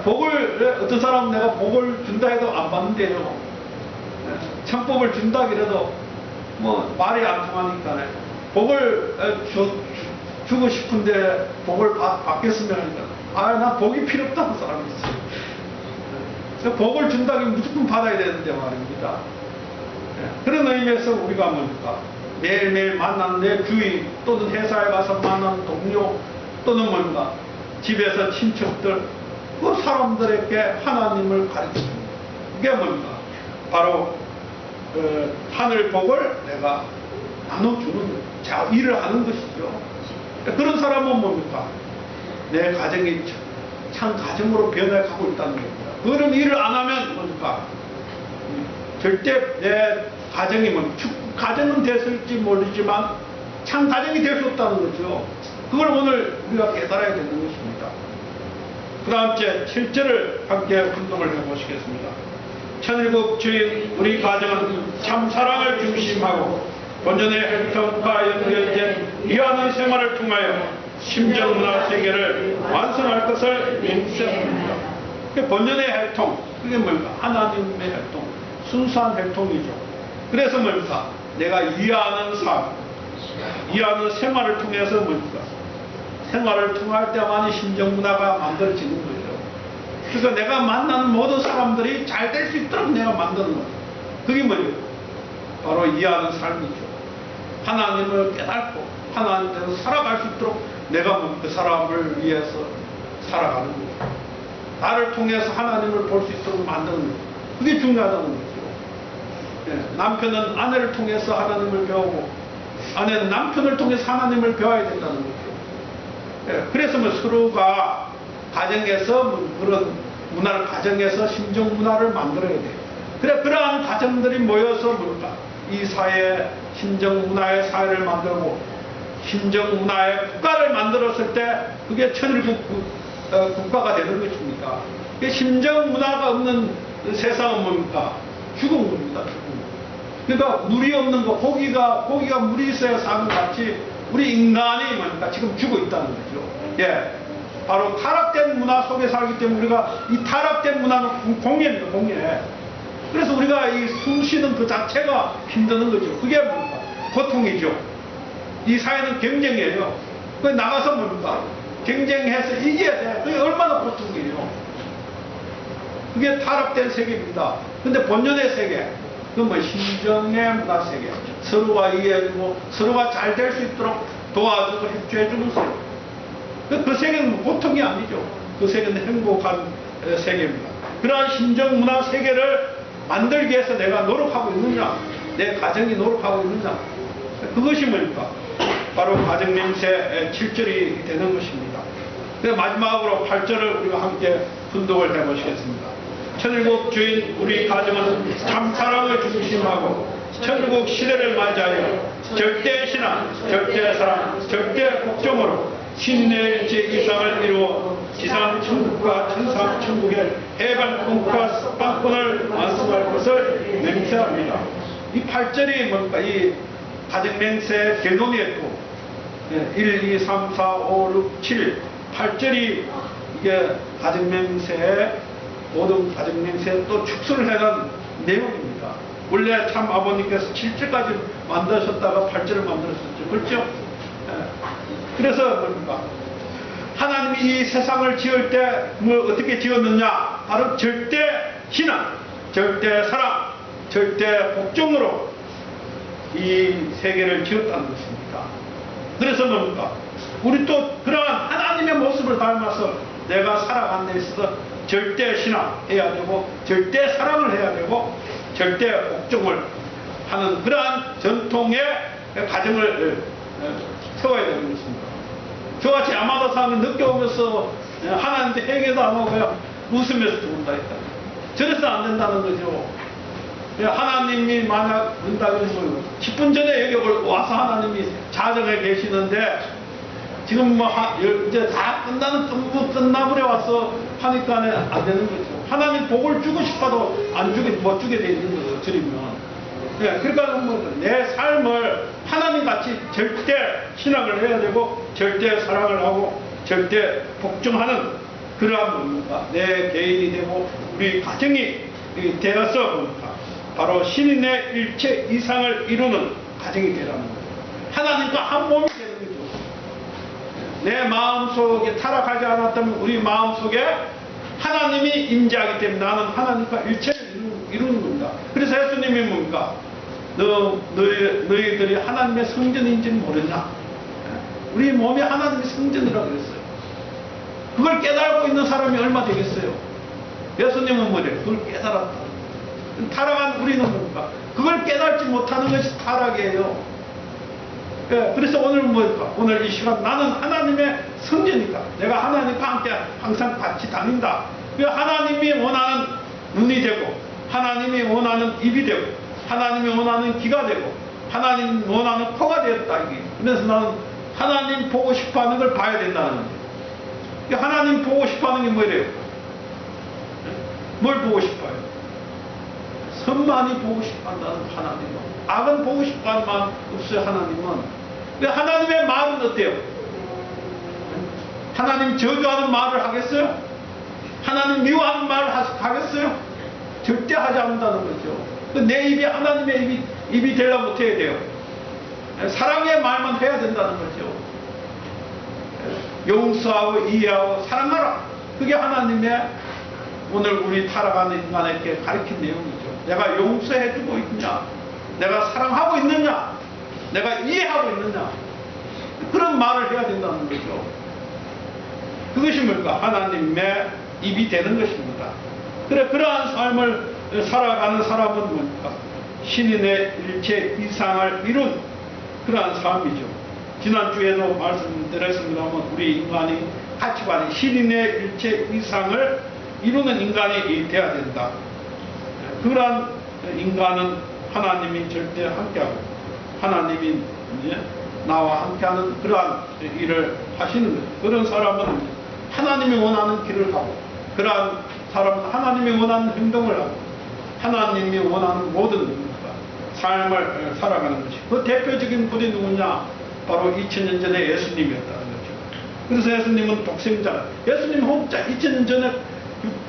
복을 어떤 사람은 내가 복을 준다 해도 안 받는데요. 창법을 준다 그래도 뭐 말이 안 통하니까 복을 주고 싶은데 복을 받겠으면 난 복이 필요 없다는 사람이 있어요. 복을 준다면 무조건 받아야 되는데 말입니다. 그런 의미에서 우리가 뭡니까? 매일매일 만나는 내 주위 또는 회사에 가서 만나는 동료 또는 뭔가 집에서 친척들 그 사람들에게 하나님을 가르쳐줍니다. 이게 뭡니까? 바로 하늘 복을 내가 나눠주는 일을 하는 것이죠. 그런 사람은 뭡니까? 내 가정이 참 가정으로 변해가고 있다는 겁니다. 그런 일을 안 하면 뭡니까? 절대 내 가정이 가정은 됐을지 모르지만 참 가정이 될 수 없다는 거죠. 그걸 오늘 우리가 깨달아야 되는 것입니다. 그 다음 째 7절을 함께 분동을 해보시겠습니다. 천일국 주인 우리 가정은 참 사랑을 중심하고 본전의 혈통과 연결된 이하는 생활을 통하여 심정문화 세계를 완성할 것을 맹세합니다. 본전의 혈통, 그게 뭘까? 하나님의 혈통, 순수한 혈통이죠. 그래서 뭡니까? 내가 이해하는 삶, 이해하는 생활을 통해서 뭡니까? 생활을 통할 때만이 심정문화가 만들어지는 거죠. 그래서 내가 만나는 모든 사람들이 잘 될 수 있도록 내가 만드는 거예요. 그게 뭐예요? 바로 이해하는 삶이죠. 하나님을 깨닫고 하나님께서 살아갈 수 있도록 내가 그 사람을 위해서 살아가는 거죠. 나를 통해서 하나님을 볼 수 있도록 만드는 거죠. 그게 중요하다는 거죠. 남편은 아내를 통해서 하나님을 배우고 아내는 남편을 통해서 하나님을 배워야 된다는 거죠. 그래서 서로가 가정에서 그런 문화를 가정에서 심정 문화를 만들어야 돼요. 그러한 가정들이 모여서 뭘까? 이 사회 심정 문화의 사회를 만들고 심정 문화의 국가를 만들었을 때 그게 천일국 국가가 되는 것입니다. 심정 문화가 없는 세상은 뭡니까? 죽은 겁니다. 죽은. 그러니까 물이 없는 거, 고기가 물이 있어야 사는 것 같이 우리 인간이 뭡니까? 지금 죽어 있다는 거죠. 예. 바로 타락된 문화 속에 살기 때문에 우리가 이 타락된 문화는 공예입니다. 공예. 그래서 우리가 이 숨 쉬는 그 자체가 힘드는 거죠. 그게 뭡니까? 고통이죠. 이 사회는 경쟁이에요. 그 나가서 뭡니까? 경쟁해서 이겨야 돼. 그게 얼마나 고통이에요. 그게 타락된 세계입니다. 근데 본연의 세계, 그 뭐 심정의 문화 세계, 서로가 이해해주고 서로가 잘 될 수 있도록 도와주고 협조해주는 세계. 그 세계는 고통이 아니죠. 그 세계는 행복한 세계입니다. 그러한 심정 문화 세계를 만들기 위해서 내가 노력하고 있느냐, 내 가정이 노력하고 있느냐, 그것이 뭡니까? 바로 가정맹세 7절이 되는 것입니다. 마지막으로 8절을 우리가 함께 분독을 해보시겠습니다. 천일국 주인 우리 가정은 참 사랑을 중심하고 천일국 시대를 맞이하여 절대 신앙, 절대 사랑, 절대 복종으로 신의 제2상을 이루어 지상 천국과 천상 천국의 해방 꿈과 석방권을 완성할 것을 맹세합니다. 이 8절이 뭡니까? 이 가정맹세 결론이에 또 1, 2, 3, 4, 5, 6, 7, 8절이 이게 가정맹세의 모든 가정맹세에 또 축소를 해간 내용입니다. 원래 참 아버님께서 7절까지 만드셨다가 8절을 만들었었죠. 그렇죠? 그래서 뭡니까? 하나님이 이 세상을 지을 때 뭐 어떻게 지었느냐? 바로 절대 신앙, 절대 사랑, 절대 복종으로 이 세계를 지었다는 것입니다. 그래서 뭡니까? 우리 또 그러한 하나님의 모습을 닮아서 내가 살아가는 데 있어서 절대 신앙 해야 되고 절대 사랑을 해야 되고 절대 복종을 하는 그러한 전통의 가정을 세워야 되는 것입니다. 저같이 야마다상을 늦게 오면서 하나님한테 회개도 안 하고 그냥 웃으면서 죽는다 했다. 저래서 안 된다는 거죠. 하나님이 만약 된다 그러면 10분 전에 여기 와서 하나님이 자정에 계시는데 지금 뭐 이제 다 끝나버려 와서 하니까 안 되는 거죠. 하나님 복을 주고 싶어도 못 주게 돼 있는 거죠. 드리면. 그러니까 내 삶을 하나님 같이 절대 신앙을 해야 되고 절대 사랑을 하고 절대 복종하는 그러한 뭡니까? 내 개인이 되고 우리 가정이 되어서 뭡니까? 바로 신인의 일체 이상을 이루는 가정이 되라는 거예요. 하나님과 한 몸이 되는 거죠. 내 마음속에 타락하지 않았다면 우리 마음속에 하나님이 임재하기 때문에 나는 하나님과 일체를 이루는 겁니다. 그래서 예수님이 뭡니까? 너희들이 하나님의 성전인지는 모르냐? 우리 몸이 하나님의 성전이라고 그랬어요. 그걸 깨달고 있는 사람이 얼마 되겠어요? 예수님은 뭐래요? 그걸 깨달았다. 타락한 우리는 뭡니까? 그걸 깨달지 못하는 것이 타락이에요. 그래서 오늘 뭐일까? 오늘 이 시간 나는 하나님의 성전이다. 내가 하나님과 함께 항상 같이 다닌다. 하나님이 원하는 눈이 되고 하나님이 원하는 입이 되고 하나님이 원하는 귀가 되고 하나님이 원하는 코가 되었다. 그래서 나는 하나님 보고 싶어하는 걸 봐야 된다는 거예요. 하나님 보고 싶어하는 게 뭐래요? 뭘 보고 싶어요? 선만이 보고 싶어한다는 하나님은. 악은 보고 싶어하는 마음 없어요. 하나님은. 하나님의 말은 어때요? 하나님 저주하는 말을 하겠어요? 하나님 미워하는 말을 하겠어요? 절대 하지 않는다는 거죠. 내 입이 하나님의 입이 되려면 어떻게 해야 돼요? 사랑의 말만 해야 된다는 거죠. 용서하고 이해하고 사랑하라. 그게 하나님의 오늘 우리 타락하는 인간에게 가르친 내용이죠. 내가 용서해주고 있느냐? 내가 사랑하고 있느냐? 내가 이해하고 있느냐? 그런 말을 해야 된다는 거죠. 그것이 뭘까? 하나님의 입이 되는 것입니다. 그러한 삶을 살아가는 사람은 뭡니까? 신인의 일체 이상을 이룬 그러한 삶이죠. 지난주에도 말씀드렸습니다만 우리 인간이 가치관이 신인의 일체 이상을 이루는 인간이 되어야 된다. 그러한 인간은 하나님이 절대 함께하고 하나님이 이제 나와 함께하는 그러한 일을 하시는 거예요. 그런 사람은 하나님이 원하는 길을 가고 그러한 사람은 하나님이 원하는 행동을 하고 하나님이 원하는 모든 삶을 살아가는 것이 그 대표적인 분이 누구냐? 바로 2000년 전에 예수님이었다는 거죠. 그래서 예수님은 독생자. 예수님 혼자 2000년 전에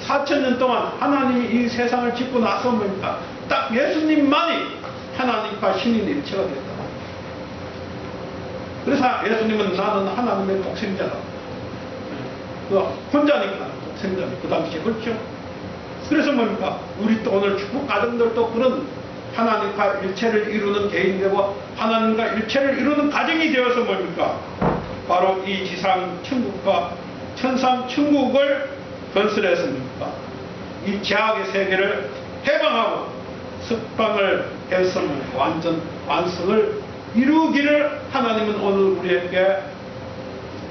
4000년 동안 하나님이 이 세상을 짓고 나서 뭡니까? 딱 예수님만이 하나님과 신인 일체가 됐다. 그래서 예수님은 나는 하나님의 독생자다. 혼자니까 독생자니 그 당시에 그렇죠. 그래서 뭡니까? 우리 또 오늘 축복 가정들도 그런 하나님과 일체를 이루는 개인이 되고 하나님과 일체를 이루는 가정이 되어서 뭡니까? 바로 이 지상 천국과 천상 천국을 건설해서 뭡니까? 이 죄악의 세계를 해방하고 석방을 해서 완전 완성을 이루기를 하나님은 오늘 우리에게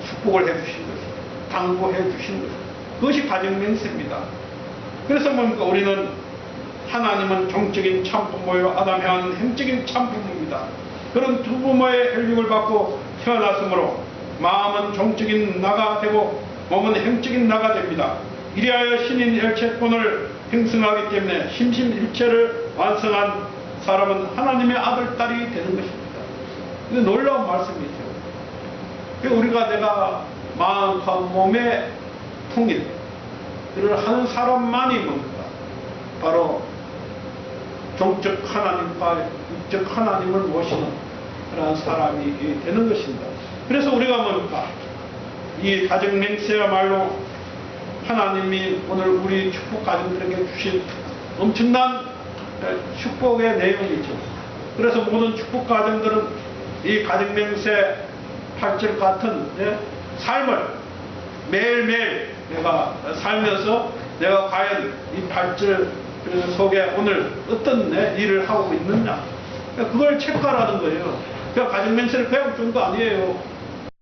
축복을 해주신 것입니다. 당부해 주신 것입니다. 그것이 가정맹세입니다. 그래서 뭡니까? 우리는 하나님은 종적인 참부모요 아담 해와는 행적인 참부모입니다. 그런 두 부모의 혈육을 받고 태어났으므로 마음은 종적인 나가 되고 몸은 행적인 나가 됩니다. 이리하여 신인 일체권을 행성하기 때문에 심심일체를 완성한 사람은 하나님의 아들, 딸이 되는 것입니다. 이거 놀라운 말씀이죠. 우리가 내가 마음과 몸의 통일을 하는 사람만이 뭡니까? 바로 종적 하나님과 육적 하나님을 모시는 그런 사람이 되는 것입니다. 그래서 우리가 뭡니까? 이 가정 맹세야말로 하나님이 오늘 우리 축복 가정들에게 주신 엄청난 축복의 내용이죠. 그래서 모든 축복 가정들은 이 가정 맹세 8절 같은 삶을 매일매일 내가 살면서 내가 과연 이 8절 속에 오늘 어떤 일을 하고 있느냐 그걸 체크하라는 거예요. 그러니까 가정 맹세를 배울 정도 아니에요.